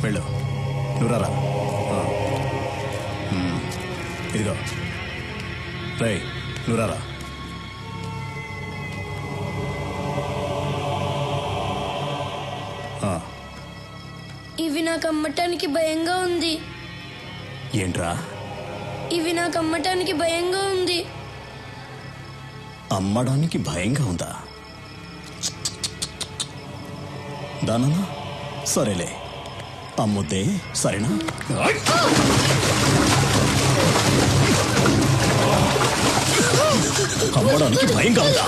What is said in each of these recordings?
వెళ్ళు, నువ్వు రారా. ఇదిగో రై, నువ్వు రారా. ఇవి నాకు అమ్మటానికి భయంగా ఉంది. ఏంట్రా? ఇవి నాకు అమ్మటానికి భయంగా ఉంది. అమ్మడానికి భయంగా ఉందా? దానన్నా సరేలే, అమ్ముద్దే సరేనా? అమ్మడానికి భయంగా ఉందా?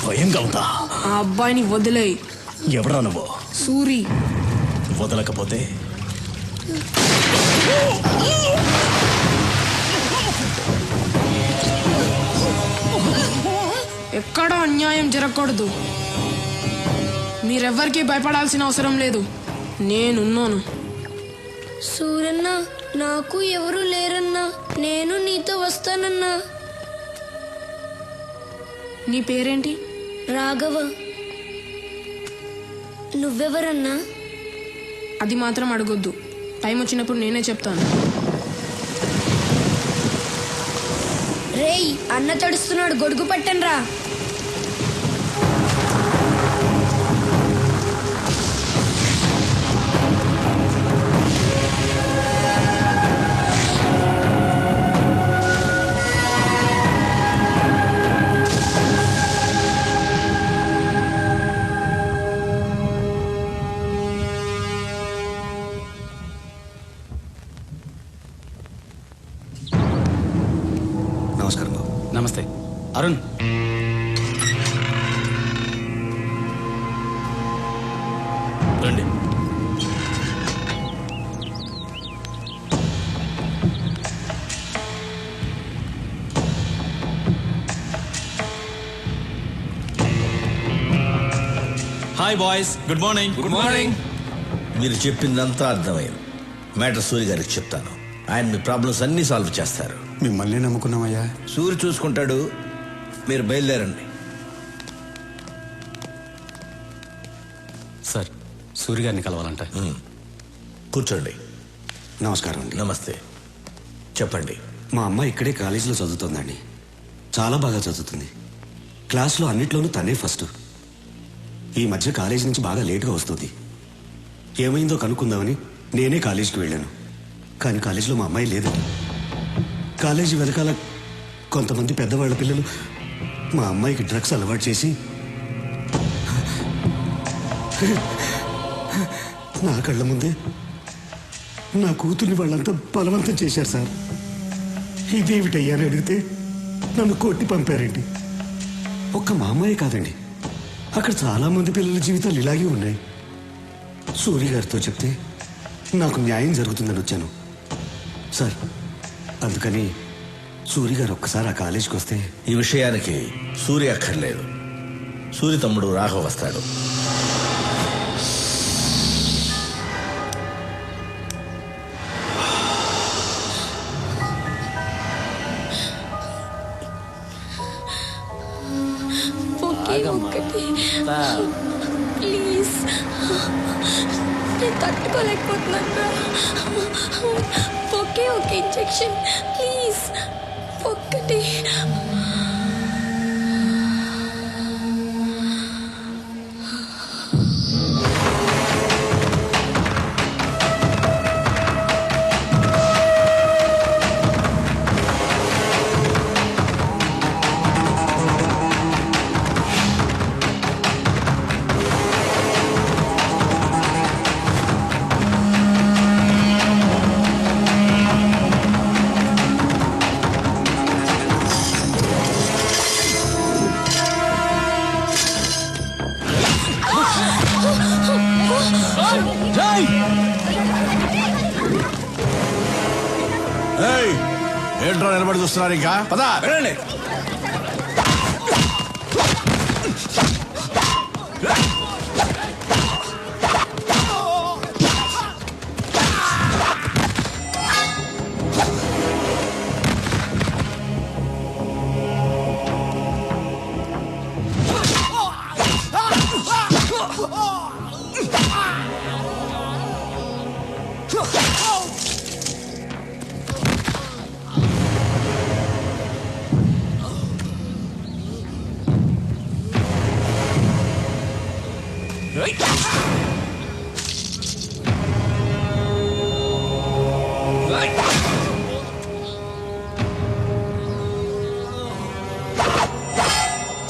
భయంగా ఉందా? ఆ అబ్బాయిని వదిలేయ్. ఎవరా నువ్వు? సూరి. వదలకపోతే ఎక్కడా అన్యాయం జరగకూడదు. మీరెవ్వరికీ భయపడాల్సిన అవసరం లేదు, నేనున్నాను. సూరన్న, నాకు ఎవరు లేరన్నా, నేను నీతో వస్తానన్నా. నీ పేరేంటి? రాఘవ. నువ్వెవరన్నా? అది మాత్రం అడగొద్దు, టైం వచ్చినప్పుడు నేనే చెప్తాను. రేయ్, అన్న తడుస్తున్నాడు, గొడుగు పట్టండ్రా. నమస్కారం బాబు. నమస్తే అరుణ్. రండి. Hi boys, good morning. Good morning. మీరు చెప్పిందంతా అర్థమైంది. మ్యాటర్ సూరి గారికి చెప్తాను, ఆయన మీ ప్రాబ్లమ్స్ అన్నీ సాల్వ్ చేస్తారు. మిమ్మల్ని నమ్ముకున్నామయ్యా. సూరి చూసుకుంటాడు, మీరు బయలుదేరండి. సార్, సూర్య గారిని కలవాలంట. కూర్చోండి. నమస్కారం అండి. నమస్తే, చెప్పండి. మా అమ్మ ఇక్కడే కాలేజీలో చదువుతుందండి. చాలా బాగా చదువుతుంది. క్లాస్లో అన్నిట్లోనూ తనే ఫస్ట్. ఈ మధ్య కాలేజీ నుంచి బాగా లేటుగా వస్తుంది. ఏమైందో కనుక్కుందామని నేనే కాలేజీకి వెళ్ళాను. కానీ కాలేజీలో మా అమ్మాయి లేదు. కాలేజీ వెనకాల కొంతమంది పెద్దవాళ్ళ పిల్లలు మా అమ్మాయికి డ్రగ్స్ అలవాటు చేసి నా కళ్ళ ముందే నా కూతుర్ని వాళ్ళంతా బలవంతం చేశారు సార్. ఇదేమిటయ్యా అని అడిగితే నన్ను కొట్టి పంపారండి. ఒక్క మా అమ్మాయి కాదండి, అక్కడ చాలా మంది పిల్లల జీవితాలు ఇలాగే ఉన్నాయి. సూరి గారితో చెప్తే నాకు న్యాయం జరుగుతుందని వచ్చాను సార్. అందుకని సూరి గారు ఒక్కసారి ఆ కాలేజీకి వస్తే. ఈ విషయానికి సూరి అక్కర్లేదు, సూరి తమ్ముడు రాఘవ వస్తాడు. ప్లీజ్, నేను తట్టుకోలేకపోతున్నా. ఒకే ఒక ఇంజెక్షన్ ప్లీజ్, ఒక్కటి. ఏంట్రా నిలబడి చూస్తున్నారు? ఇంకా పదా వెళ్ళండి.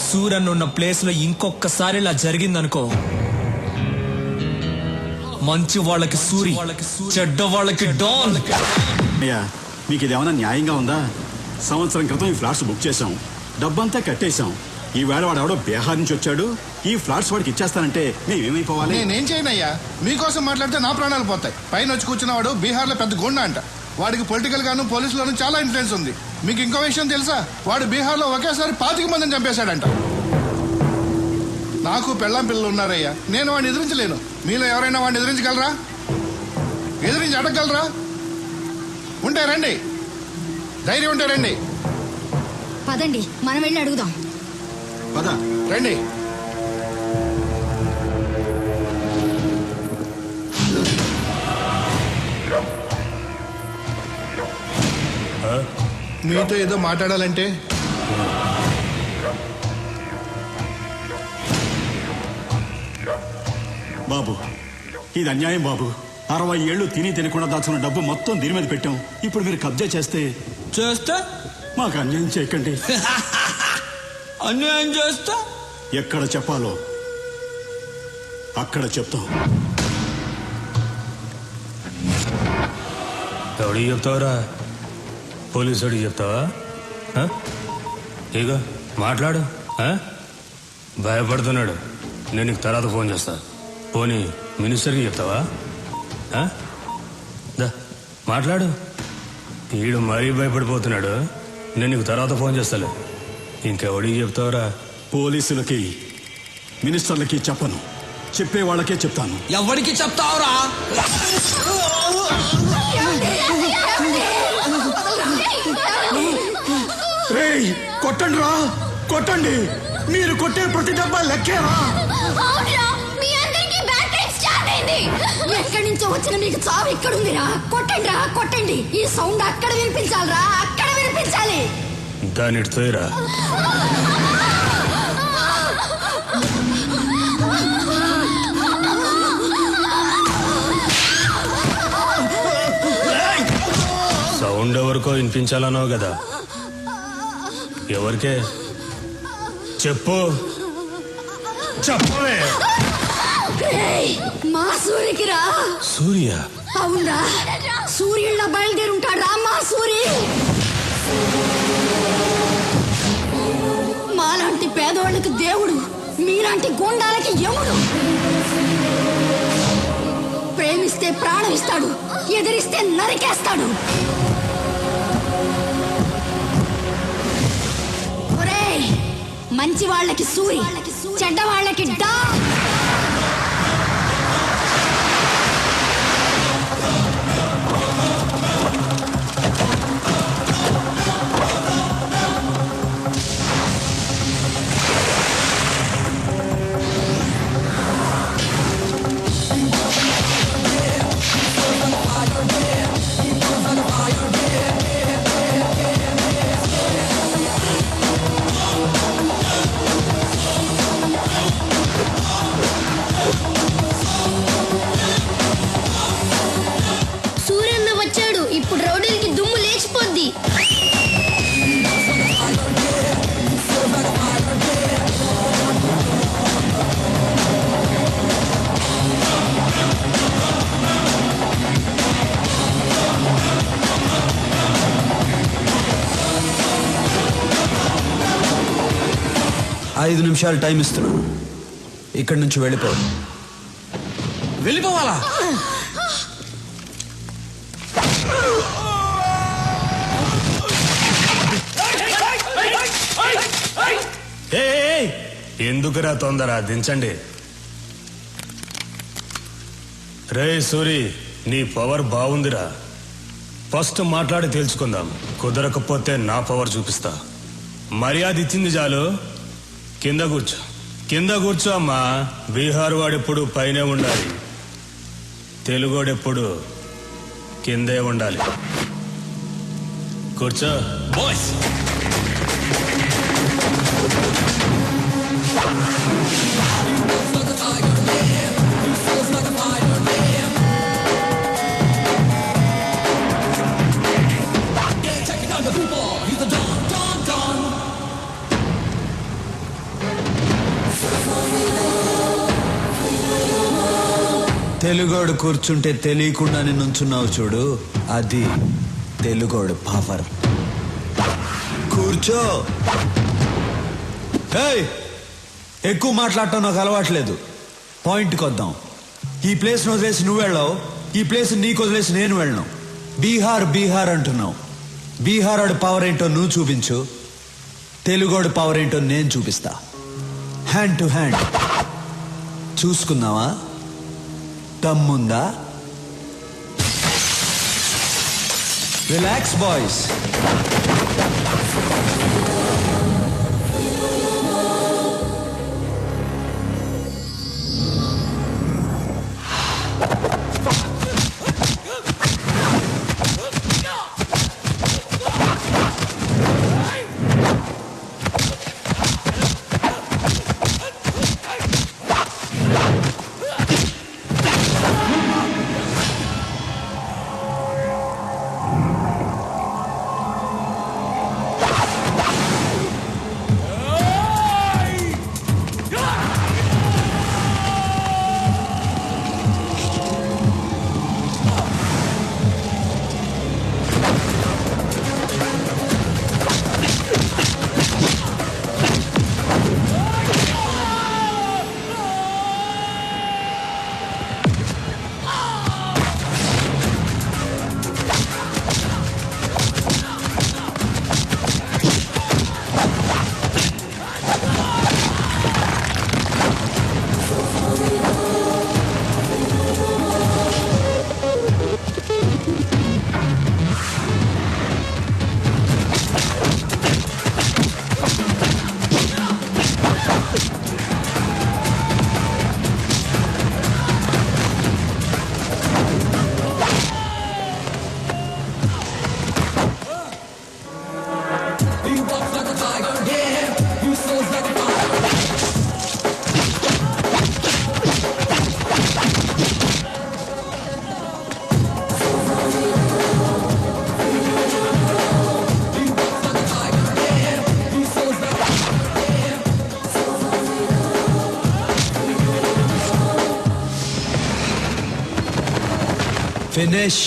సూరన్ ఉన్న ప్లేస్ లో ఇంకొకసారి ఇలా జరిగిందనుకో, మంచి వాళ్ళకి సూరి, చెడ్డ వాళ్ళకి డాన్. అయ్యా, మీకు ఇదేమన్నా న్యాయంగా ఉందా? సంవత్సరం క్రితం ఈ ఫ్లాట్స్ బుక్ చేశాం, డబ్బంతా కట్టేశాం. ఈ వేళ వాడు ఎవడో బీహార్ నుంచి వచ్చాడు, ఈ ఫ్లాట్స్ వాడికి ఇచ్చేస్తానంటే మేమేమైపోవాలి? నేనేం చేయనయ్యా, మీకోసం మాట్లాడితే నా ప్రాణాలు పోతాయి. పైన వచ్చి కూర్చున్నవాడు బీహార్ లో పెద్ద గుండా అంట. వాడికి పొలిటికల్ గాను పోలీసులోను చాలా ఇన్ఫ్లుయెన్స్ ఉంది. మీకు ఇంకో విషయం తెలుసా? వాడు బీహార్ లో ఒకేసారి 25 మందిని చంపేశాడంట. నాకు పెళ్ళాం పిల్లలు ఉన్నారయ్యా, నేను వాడిని ఎదిరించలేను. మీలో ఎవరైనా వాడిని ఎదిరించగలరా? ఎదిరించి అడగగలరా? ఉంటే రండి, ధైర్యం ఉంటే రండి. పదండి మనం వెళ్ళి అడుగుదాం. పద. రండి. మీతో ఏదో మాట్లాడాలంటే. బాబు, ఇది అన్యాయం బాబు. 60 ఏళ్ళు తిని తినకుండా దాచుకున్న డబ్బు మొత్తం దీని మీద పెట్టాం. ఇప్పుడు మీరు కబ్జా చేస్తే మాకు అన్యాయం చేయకండి. అన్యాయం చేస్తా ఎక్కడ చెప్పాలో అక్కడ చెప్తాం. ఎవడికి చెప్తావరా? పోలీసు వాడికి చెప్తావా? ఇక మాట్లాడు. భయపడుతున్నాడు. నేను నీకు తర్వాత ఫోన్ చేస్తా. పోనీ మినిస్టర్కి చెప్తావా? దా మాట్లాడు. ఈడు మరీ భయపడిపోతున్నాడు. నేను నీకు తర్వాత ఫోన్ చేస్తాలే. ఇంకెవడికి చెప్తావురా? పోలీసులకి, మినిస్టర్లకి చెప్పను, చెప్పే వాళ్ళకే చెప్తాను. ఎవరికి చెప్తావురా? రేయ్, కొట్టండి రా, కొట్టండి. మీరు కొట్టే ప్రతి డబ్బా లెక్కేరా. ఎక్కడి నుంచో వచ్చిన మీకు చావు ఇక్కడుందిరా. కొట్టండి రా, కొట్టండి. ఈ సౌండ్ అక్కడ వినిపించాలిరా, అక్కడ వినిపించాలి. దాని తోయరా. సౌండ్ ఎవరికో వినిపించాలన్నావు కదా, ఎవరికే చెప్పు. చెప్పవే. మా సూరికి రా. సూర్య? అవునరా, సూర్యుళ్ళ బయలుదేరుంటాడు రా మా సూరి. మాలాంటి పేదవాళ్ళకి దేవుడు, మీలాంటి గుండాలకి యముడు. ప్రేమిస్తే ప్రాణం ఇస్తాడు, ఎదిరిస్తే నరికేస్తాడు. ఒరేయ్, మంచి వాళ్ళకి సూరి, చెడ్డ వాళ్ళకి డా. ఐదు నిమిషాలు టైం ఇస్తున్నాను. ఇక్కడి నుంచి వెళ్ళిపోవాలి. వెళ్ళిపోవాలా? ఎందుకురా తొందర? దించండి. రే సూరి, నీ పవర్ బాగుందిరా. ఫస్ట్ మాట్లాడి తెలుసుకుందాం. కుదరకపోతే నా పవర్ చూపిస్తా. మర్యాద ఇచ్చింది చాలు. కింద కూర్చో, కింద కూర్చో అమ్మా. బీహార్ వాడెప్పుడు పైనే ఉండాలి, తెలుగోడెప్పుడు కిందే ఉండాలి. కూర్చో. బాయ్స్, తెలుగోడు కూర్చుంటే తెలియకుండానే నుంచున్నావు చూడు, అది తెలుగోడు పవర్. కూర్చో. ఏయ్, ఎక్కువ మాట్లాడటం నాకు అలవాట్లేదు. పాయింట్కి వద్దాం. ఈ ప్లేస్ను వదిలేసి నువ్వు వెళ్ళావు, ఈ ప్లేస్ నీకు వదిలేసి నేను వెళ్ళను. బీహార్ బీహార్ అంటున్నావు. బీహార్ వాడి పవర్ ఏంటో నువ్వు చూపించు, తెలుగోడు పవర్ ఏంటో నేను చూపిస్తా. హ్యాండ్ టు హ్యాండ్ చూసుకుందామా? దమ్ముందా? Relax boys. ఫినిష్.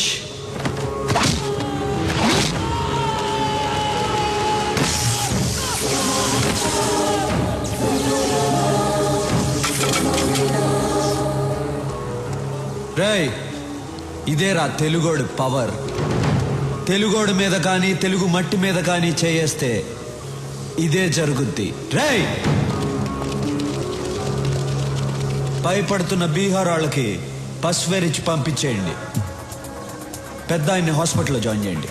రేయ్, ఇదేరా తెలుగోడు పవర్. తెలుగోడు మీద కానీ తెలుగు మట్టి మీద కానీ చేయేస్తే ఇదే జరుగుద్ది. రేయ్, భయపడుతున్న బీహార్ వాళ్ళకి పసువేరిచ్చి పంపించేయండి. పెద్ద ఆయన్ని హాస్పిటల్లో జాయిన్ చేయండి.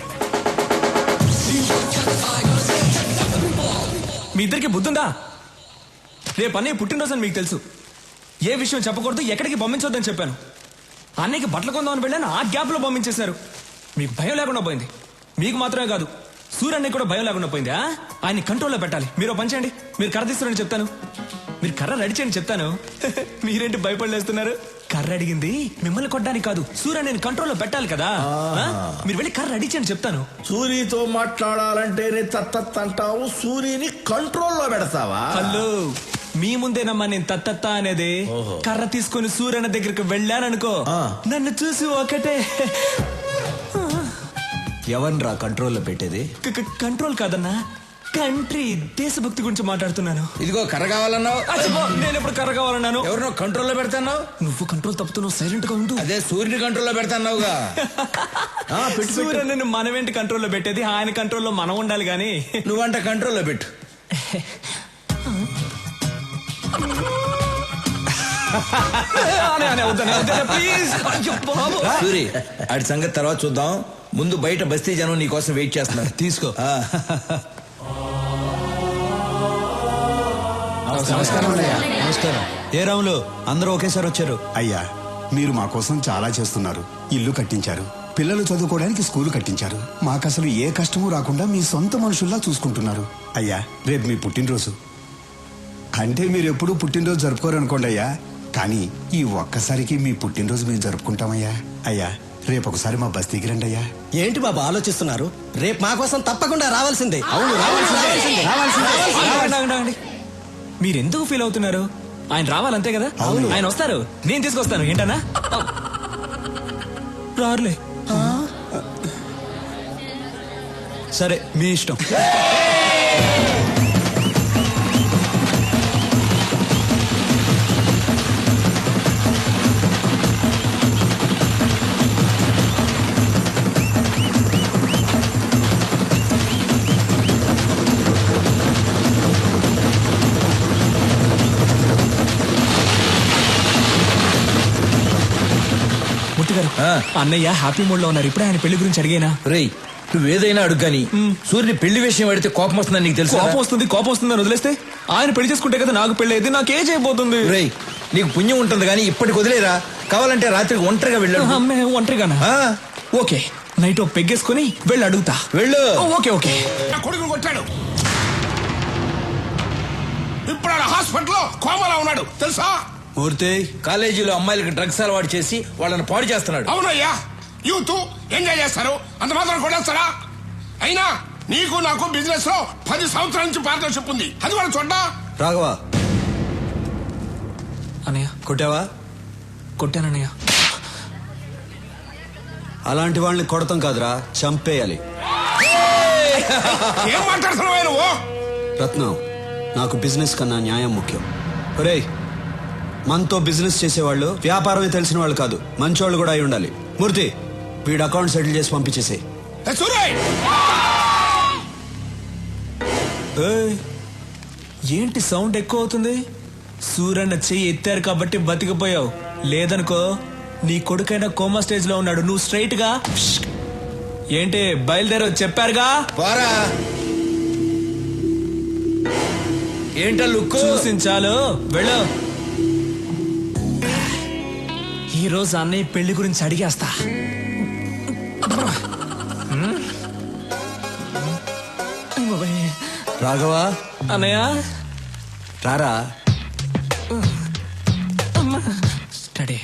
మీ ఇద్దరికి బుద్ధుందా? రేపు అన్నయ్య పుట్టినరోజు అని మీకు తెలుసు. ఏ విషయం చెప్పకూడదు, ఎక్కడికి పంపించొద్దని చెప్పాను. అన్నయ్యకి బట్టలు కొందామని వెళ్ళాను, ఆ గ్యాప్ లో పంపించేశారు. మీకు భయం లేకుండా పోయింది. మీకు మాత్రమే కాదు, సూర్యన్నయ్య కూడా భయం లేకుండా పోయింది. ఆయన్ని కంట్రోల్లో పెట్టాలి. మీరు పని చేయండి, మీరు కర్ర తీస్తున్నారని చెప్తాను. మీరు కర్ర రెడీ చేయండి చెప్తాను. మీరేంటి భయపడలేస్తున్నారు? కర్ర అడిగింది మిమ్మల్ని కొట్టడానికి కాదు, సూర్యని కంట్రోల్లో పెట్టాలి కదా. మీరు వెళ్ళి కర్ర రెడీ చేయండి చెప్తాను. సూర్యతో మాట్లాడాలంటేనే తత్తత్ అంటావు, సూర్యని కంట్రోల్లో పెడతావా? హలో, మీ ముందేనమ్మా నేను తత్తత్త అనేది. కర్ర తీసుకుని సూర్యన దగ్గరికి వెళ్ళాననుకో, నన్ను చూసి ఒకటే. ఎవరిరా కంట్రోల్లో పెట్టేది? కంట్రోల్ కాదన్నా, కంట్రీ, దేశభక్తి గురించి మాట్లాడుతున్నాను. ఇదిగో కర్ర కావాలన్నావు. నేను ఎప్పుడు కర్ర కావాలన్నాను? ఎవరినో కంట్రోల్లో పెడతాన్నావు. నువ్వు కంట్రోల్ తప్పుతున్నావు, సైలెంట్ గా ఉండు. అదే సూర్యుని కంట్రోల్లో పెడతాన్నావుగా. సూర్యని మనమేంటి కంట్రోల్లో పెట్టేది, ఆయన కంట్రోల్లో మనం ఉండాలి గాని. నువ్వంట కంట్రోల్లో పెట్టు. సూరి, ఆడి సంగతి తర్వాత చూద్దాం. ముందు బయట బస్తీ జనం నీ కోసం వెయిట్ చేస్తున్నారు. తీసుకో. నమస్కారం. ఏ రాములు, అందరూ ఒకేసారి వచ్చారు. అయ్యా, మీరు మా కోసం చాలా చేస్తున్నారు. ఇల్లు కట్టించారు, పిల్లలు చదువుకోవడానికి స్కూల్ కట్టించారు. మాకసలు ఏ కష్టమూ రాకుండా మీ సొంత మనుషుల్లా చూసుకుంటున్నారు. అయ్యా, రేపు మీ పుట్టినరోజు. అంటే మీరు ఎప్పుడూ పుట్టినరోజు జరుపుకోరనుకోండి అయ్యా, కానీ ఈ ఒక్కసారికి మీ పుట్టినరోజు మేము జరుపుకుంటామయ్యా. అయ్యా, రేపు ఒకసారి మా బస్తీకి రండి అయ్యా. ఏంటి బాబా ఆలోచిస్తున్నారు? రేపు మా కోసం తప్పకుండా రావాల్సిందే. అవును, రావాల్సిందే. మీరెందుకు ఫీల్ అవుతున్నారు? ఆయన రావాలంతే కదా. ఆయన వస్తారు, నేను తీసుకొస్తాను. ఏంటన్నా? రారులే. సరే మీ ఇష్టం. మూర్తి గారు, అన్నయ్య హ్యాపీ మూడ్ లో ఉన్నారు. ఇప్పుడే ఆయన పెళ్లి గురించి అడిగేనా? రేయ్ నువ్వేదైనా అడుగు కానీ సూర్యుని పెళ్లి విషయం అడిగితే కోపం వస్తుందని నీకు తెలుసు. కోపం వస్తుంది అని వదిలేస్తే ఆయన పెళ్లి చేసుకుంటే కదా నాకు పెళ్లి అయితే నాకేం చేయబోతుంది? రేయ్ నీకు పుణ్యం ఉంటుంది కానీ ఇప్పటికి వదిలేరా. కావాలంటే రాత్రికి ఒంటరిగా వెళ్ళాడు. అమ్మే ఒంటరిగానా? ఓకే, నైట్ పెగ్గేసుకుని వెళ్ళి అడుగుతా. వెళ్ళు. Okay okay. కొడుకుని కొట్టాడు, ఇప్పుడు హాస్పిటల్లో కోమలా ఉన్నాడు తెలుసా? మూర్తి కాలేజీలో అమ్మాయిలకు డ్రగ్స్ అలవాటు చేసి వాళ్ళని పాడు చేస్తున్నాడు. అవునయ్యా, యూత్ ఎంజాయ్ చేస్తారు, అంత మాత్రం కొట్టేస్తారా? అయినా నీకు నాకు బిజినెస్ లో 10 సంవత్సరాల నుంచి పార్ట్నర్షిప్ ఉంది, అది కూడా చూడ్డా. రాఘవా అన్నయ్య కొట్టావా? కొట్టానన్నయ్య. అలాంటి వాళ్ళని కొడతాం కాదురా, చంపేయాలి. ఏం మాట్లాడుతున్నావు నువ్వు? రత్నం, నాకు బిజినెస్ కన్నా న్యాయం ముఖ్యం. ఒరేయ్, మనతో బిజినెస్ చేసేవాళ్ళు వ్యాపారమే తెలిసిన వాళ్ళు కాదు, మంచోళ్ళు కూడా అయి ఉండాలి. మూర్తి, వీడు అకౌంట్ సెటిల్ చేసి పంపించేసేయ్. ఏంటి సౌండ్ ఎక్కువ అవుతుంది? సూరన్న చెయ్యి ఎత్తారు కాబట్టి బతికిపోయావు, లేదనుకో నీ కొడుకైనా కోమా స్టేజ్ లో ఉన్నాడు. నువ్వు స్ట్రైట్ గా ఏంటి బయలుదేరో చెప్పారుగా. పోరా. ఏంటా లుక్? చూసించాలు, వెళ్ళు. ఈ రోజు అన్నయ్య పెళ్లి గురించి అడిగేస్తా. రాఘవా అన్నయ్య రారా. స్టడీ.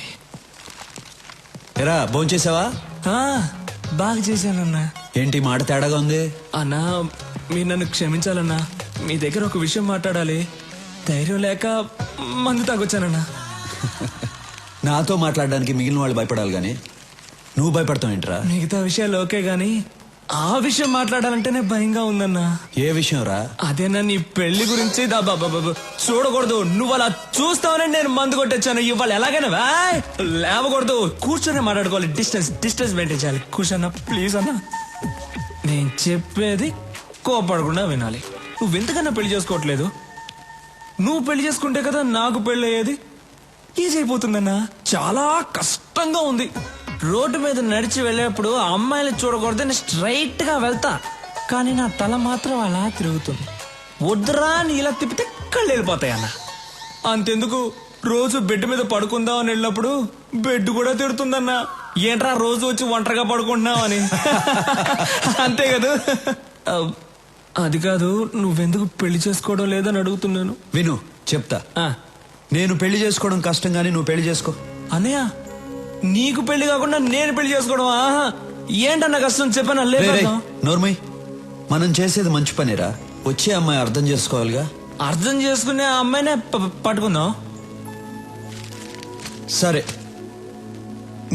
ఎరా భోంచేసావా? బాగా చేశానన్నా. ఏంటి మాట తేడాగా ఉంది? అన్నా మీరు నన్ను క్షమించాలన్నా, మీ దగ్గర ఒక విషయం మాట్లాడాలి. ధైర్యం లేక మందు తాగొచ్చానన్నా. నాతో మాట్లాడడానికి మిగిలిన వాళ్ళు భయపడాలి గాని నువ్వు భయపడతావు ఏంట్రా? మిగతా విషయాలు ఓకే గాని ఆ విషయం మాట్లాడాలంటేనే భయంగా ఉందన్నా. ఏ విషయం రా? అదేనా నీ పెళ్లి గురించి. చూడకూడదు, నువ్వు అలా చూస్తావని నేను మందు కొట్టొచ్చాను. ఇవాళ ఎలాగైనా లేవకూడదు, కూర్చొని మాట్లాడుకోవాలి. డిస్టెన్స్ మెయింటైన్ చేయాలి. కూర్చోన్నా ప్లీజ్ అన్నా. నేను చెప్పేది కోపడకుండా వినాలి. నువ్వెంతకన్నా పెళ్లి చేసుకోవట్లేదు? నువ్వు పెళ్లి చేసుకుంటే కదా నాకు పెళ్లి అయ్యేది. ఈజీ అయిపోతుందన్నా. చాలా కష్టంగా ఉంది. రోడ్డు మీద నడిచి వెళ్ళేప్పుడు అమ్మాయిలు చూడకూడదని స్ట్రైట్ గా వెళ్తా, కానీ నా తల మాత్రం అలా తిరుగుతుంది. వద్దురా అని ఇలా తిప్పితే కళ్ళు వెళ్ళిపోతాయి అన్న. అంతెందుకు, రోజు బెడ్ మీద పడుకుందాం అని వెళ్ళినప్పుడు బెడ్ కూడా తిడుతుందన్నా. ఏంట్రా రోజు వచ్చి ఒంటరిగా పడుకుంటున్నావు అని. అంతే కదా. అది కాదు, నువ్వెందుకు పెళ్లి చేసుకోవడం లేదని అడుగుతున్నాను. విను చెప్తా. నేను పెళ్లి చేసుకోవడం కష్టం గానీ నువ్వు పెళ్లి చేసుకో. అన్నయ్య, నీకు పెళ్లి కాకుండా నేను పెళ్లి చేసుకోవడం ఏంటన్నా కష్టం చెప్పాను. నోర్మయ్, మనం చేసేది మంచి పనిరా. వచ్చే అమ్మాయి అర్థం చేసుకోవాలిగా. అర్థం చేసుకునే ఆ అమ్మాయినే పట్టుకుందాం. సరే,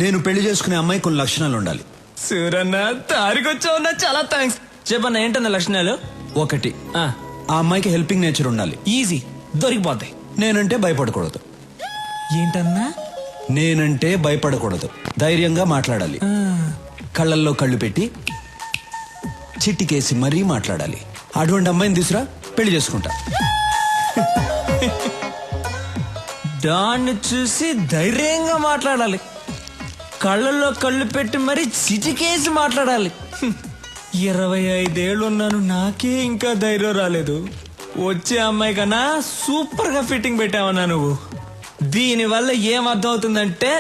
నేను పెళ్లి చేసుకునే అమ్మాయి కొన్ని లక్షణాలు ఉండాలి. సూరన్న తారికొచ్చావున్నా, చాలా థ్యాంక్స్. చెప్పన్నా ఏంటన్న లక్షణాలు? 1, ఆ అమ్మాయికి హెల్పింగ్ నేచర్ ఉండాలి. ఈజీ, దొరికిపోతాయి. నేనంటే భయపడకూడదు. ఏంటన్నా? నేనంటే భయపడకూడదు, ధైర్యంగా మాట్లాడాలి. కళ్ళల్లో కళ్ళు పెట్టి చిట్టికేసి మరీ మాట్లాడాలి. అటువంటి అమ్మాయిని తీసురా, పెళ్లి చేసుకుంటా. దాన్ని చూసి ధైర్యంగా మాట్లాడాలి, కళ్ళల్లో కళ్ళు పెట్టి మరీ చిటికేసి మాట్లాడాలి. 25 ఏళ్ళు ఉన్నాను, నాకే ఇంకా ధైర్యం రాలేదు. వచ్చే అమ్మాయి కన్నా సూపర్ గా ఫిట్టింగ్ పెట్టావన్నా నువ్వు. దీనివల్ల ఏం అర్థం అవుతుందంటే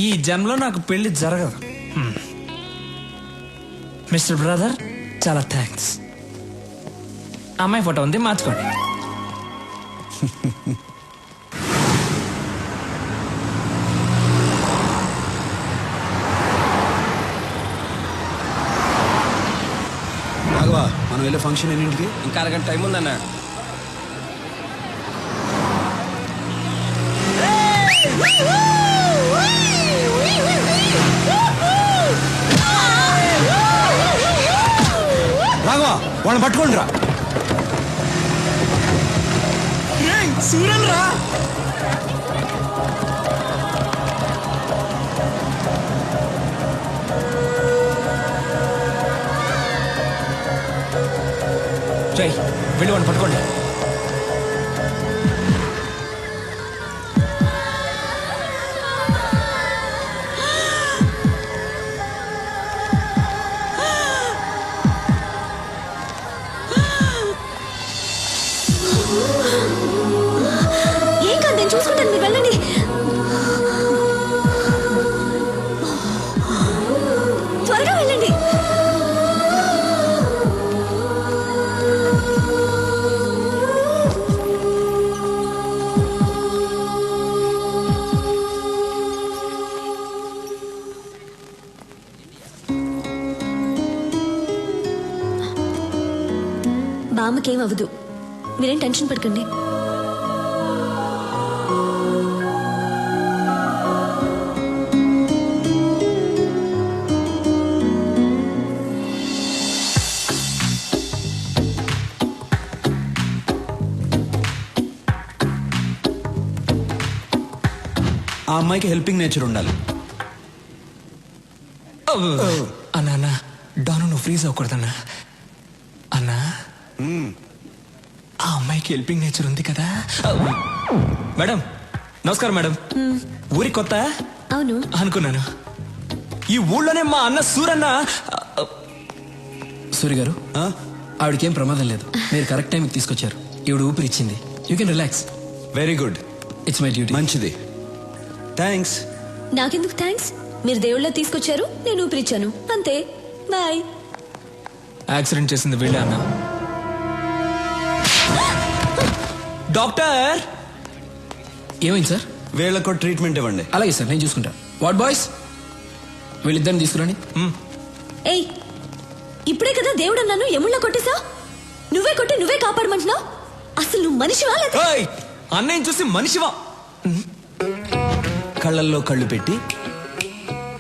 ఈ జన్మలో నాకు పెళ్లి జరగదు. మిస్టర్ బ్రదర్, చాలా థ్యాంక్స్. అమ్మాయి ఫోటో ఉంది, మార్చుకోండి. రాఘవా, మనం వెళ్ళే ఫంక్షన్ ఎన్నింటికి? ఇంకా అరగంట టైం ఉందన్నా. వాళ్ళని పట్టుకోండి రా. సూరన్ రా. జై వెళ్ళి వాడిని పట్టుకోండి. ఏం కాదు, నేను చూసుకుంటాను, మీరు వెళ్ళండి. త్వరగా వెళ్ళండి. బామ్మకేం అవ్వదు, మీరేం టెన్షన్ పడకండి. ఆ అమ్మాయికి హెల్పింగ్ నేచర్ ఉండాలి. అన్నా అన్నా డాను నువ్వు ఫ్రీజ్ అవ్వకూడదన్నా. అన్నా ఆ అమ్మాయికి హెల్పింగ్ నేచర్ ఉంది కదా. మేడం నమస్కారం మేడం. ఊరి కొత్త అవును అనుకున్నాను. ఈ ఊళ్ళోనే మా అన్న సూరన్న. సూరి గారు, ఆవిడకేం ప్రమాదం లేదు, మీరు కరెక్ట్ టైంకి తీసుకొచ్చారు. ఈవిడ ఊపిరి ఇచ్చింది. You can relax. Very good. It's my duty. మంచిది, థ్యాంక్స్. నాకెందుకు థ్యాంక్స్? మీరు దేవుళ్ళ తీసుకొచ్చారు, నేను ఊపిరిచ్చాను, అంతే. బాయ్. యాక్సిడెంట్ చేసింది వీళ్ళే అన్న. డాక్టర్ ఏమైంది సార్? వీళ్ళకు ట్రీట్మెంట్ ఇవ్వండి. అలాగే సార్, నేను చూసుకుంటా. వాట్ బాయ్స్, వీళ్ళిద్దరిని తీసుకురండి. ఏయ్, ఇప్పుడే కదా దేవుడు అన్నాను, ఎముళ్ళ కొట్టేసా? నువ్వే కొట్టి నువ్వే కాపాడమంటున్నావు. అసలు నువ్వు మనిషివా లేదా? అన్నయ్య చూసి మనిషివా? కళ్ళల్లో కళ్ళు పెట్టి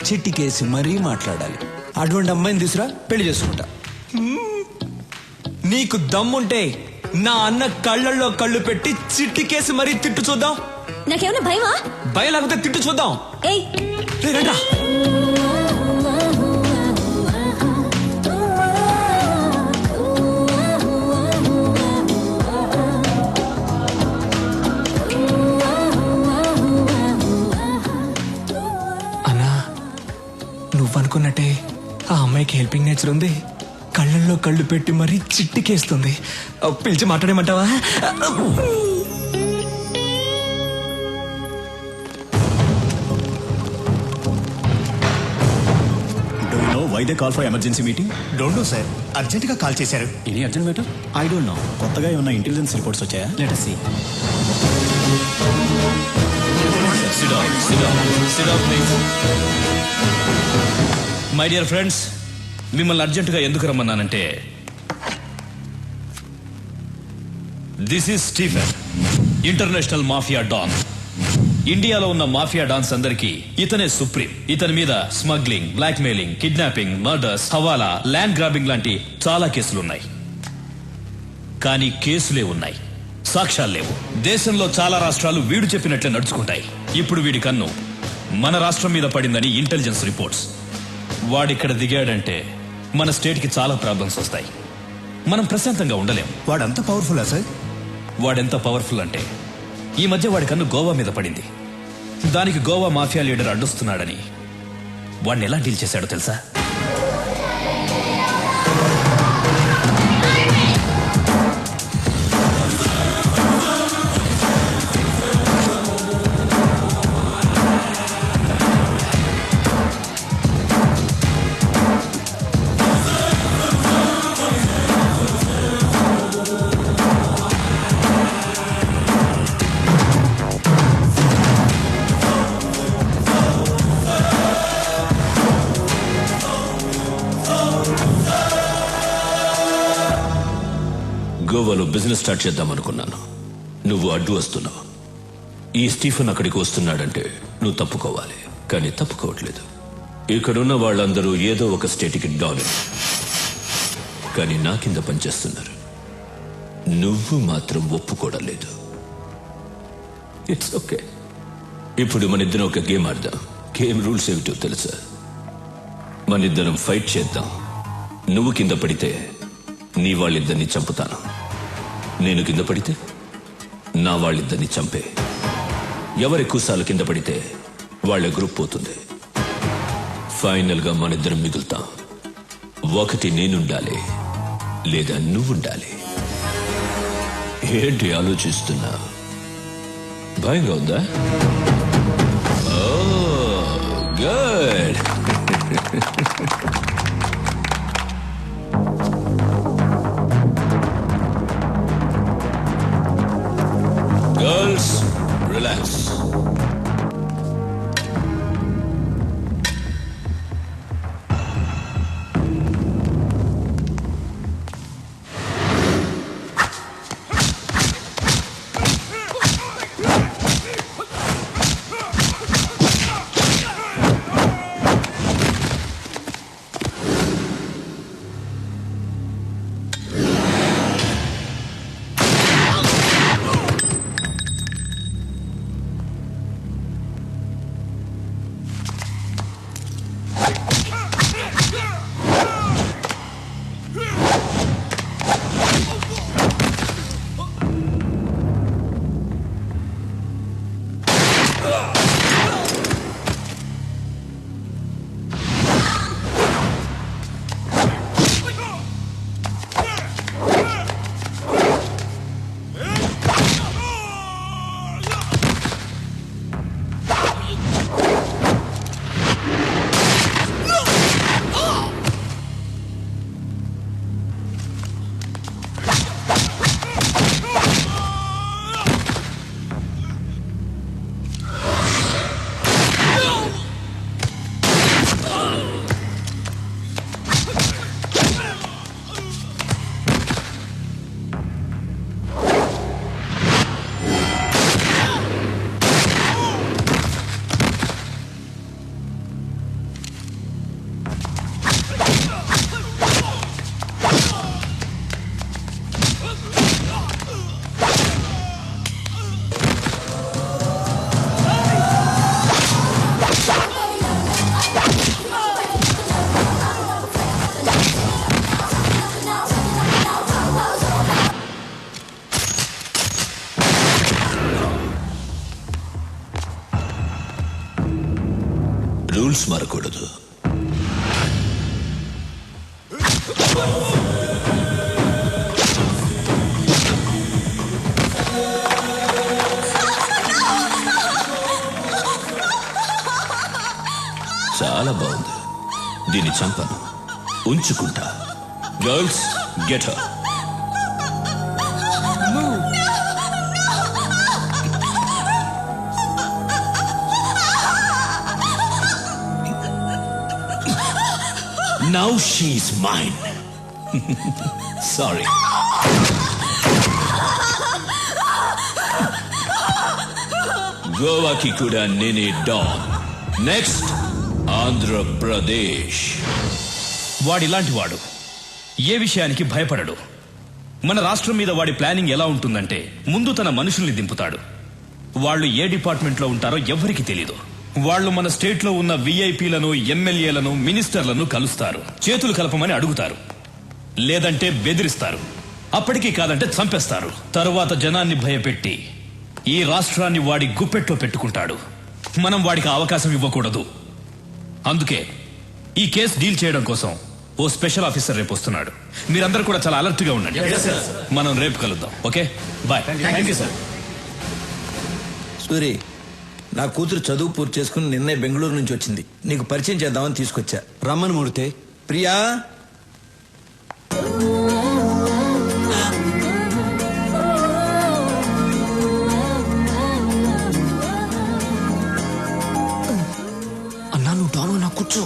చిట్టికేసి మరీ మాట్లాడాలి. అటువంటి అమ్మాయిని తీసురా, పెళ్లి చేసుకుంటా. నీకు దమ్ముంటే నా అన్న కళ్ళల్లో కళ్ళు పెట్టి చిట్టికేసి మరీ తిట్టు చూద్దాం. నాకేమైనా భయమా? భయం లేకపోతే తిట్టు చూద్దాం. ఏయ్ రండ్రా. అన్నా నువ్వనుకున్నట్టే ఆ అమ్మాయికి హెల్పింగ్ నేచర్ ఉంది. కళ్ళల్లో కళ్ళు పెట్టి మరీ చిట్టికేస్తుంది. పిలిచి మాట్లాడేమంటావా? Why they call for emergency meeting? Don't know sir, urgent గా కాల్ చేశారు. Any urgent matter? I don't know. కొత్తగా ఏమన్నా ఇంటెలిజెన్స్ రిపోర్ట్స్ వచ్చాయా? Let us see. My dear friends, మిమ్మల్ని అర్జెంటుగా ఎందుకు రమ్మన్నానంటే, this is Stephen, international mafia don. ఇండియాలో ఉన్న మాఫియా డాన్స్ అందరికీ ఇతనే సుప్రీం. ఇతని మీద smuggling, blackmailing, kidnapping, murders, hawala, land grabbing లాంటి చాలా కేసులున్నాయి. కానీ కేసులే ఉన్నాయి, సాక్ష్యాలు లేవు. దేశంలో చాలా రాష్ట్రాలు వీడు చెప్పినట్లే నడుచుకుంటాయి. ఇప్పుడు వీడి కన్ను మన రాష్ట్రం మీద పడిందని ఇంటెలిజెన్స్ రిపోర్ట్స్. వాడిక్కడ దిగాడంటే మన స్టేట్ కి చాలా ప్రాబ్లమ్స్ వస్తాయి. మనం ప్రశాంతంగా ఉండలేం. వాడంత పవర్ఫుల్ సార్? వాడెంత పవర్ఫుల్ అంటే, ఈ మధ్య వాడి కన్ను గోవా మీద పడింది. దానికి గోవా మాఫియా లీడర్ అడ్డొస్తున్నాడని వాడిని ఎలా డీల్ చేశాడో తెలుసా? గోవాలో బిజినెస్ స్టార్ట్ చేద్దాం అనుకున్నాను. నువ్వు అడ్డు వస్తున్నావు. ఈ స్టీఫెన్ అక్కడికి వస్తున్నాడంటే నువ్వు తప్పుకోవాలి, కానీ తప్పుకోవట్లేదు. ఇక్కడున్న వాళ్ళందరూ ఏదో ఒక స్టేట్కి డాన్. కానీ నా కింద పనిచేస్తున్నారు. నువ్వు మాత్రం ఒప్పుకోవడం లేదు. It's okay. ఇప్పుడు మన ఇద్దరం ఒక గేమ్ ఆడదాం. గేమ్ రూల్స్ ఏమిటో తెలుసా? మన ఇద్దరం ఫైట్ చేద్దాం. నువ్వు కింద పడితే నీ వాళ్ళిద్దరిని చంపుతాను. నేను కింద పడితే నా వాళ్ళిద్దరిని చంపే. ఎవరెక్కువసార్లు కింద పడితే వాళ్ళ గ్రూప్ పోతుంది. ఫైనల్ గా మన ఇద్దరం మిగులుతాం. ఒకటి నేనుండాలి, లేదా నువ్వుండాలి. ఏంటి ఆలోచిస్తున్నా? భయంగా ఉందా? గుడ్. Girls relax. రూల్స్ మారకూడదు. చాలా బాగుంది. దీన్ని చంపను, ఉంచుకుంటా. Girls get her. Now she's mine. Sorry. గోవాకి కూడా నేనే డాన్. నెక్స్ట్ ఆంధ్రప్రదేశ్. వాడిలాంటి వాడు ఏ విషయానికి భయపడడు. మన రాష్ట్రం మీద వాడి ప్లానింగ్ ఎలా ఉంటుందంటే, ముందు తన మనుషుల్ని దింపుతాడు. వాళ్ళు ఏ డిపార్ట్మెంట్లో ఉంటారో ఎవ్వరికి తెలీదు. వాళ్ళు మన స్టేట్ లో ఉన్న విఐపీలను, ఎమ్మెల్యేలను, మినిస్టర్లను కలుస్తారు. చేతులు కలపమని అడుగుతారు, లేదంటే బెదిరిస్తారు. అప్పటికీ కాదంటే చంపేస్తారు. తరువాత జనాన్ని భయపెట్టి ఈ రాష్ట్రాన్ని వాడి గుప్పెట్లో పెట్టుకుంటాడు. మనం వాడికి అవకాశం ఇవ్వకూడదు. అందుకే ఈ కేసు డీల్ చేయడం కోసం ఓ స్పెషల్ ఆఫీసర్ రేపు వస్తున్నాడు. మీరందరూ కూడా చాలా అలర్ట్ గా ఉండండి. మనం రేపు కలుద్దాం. Okay, bye. Thank you sir. Suri, నా కూతురు చదువు పూర్తి చేసుకుని నిన్నే బెంగళూరు నుంచి వచ్చింది. నీకు పరిచయం చేద్దామని తీసుకొచ్చా. రమ్మని మూడితే. ప్రియా, అన్నా నువ్వు డాను, నా కూర్చో.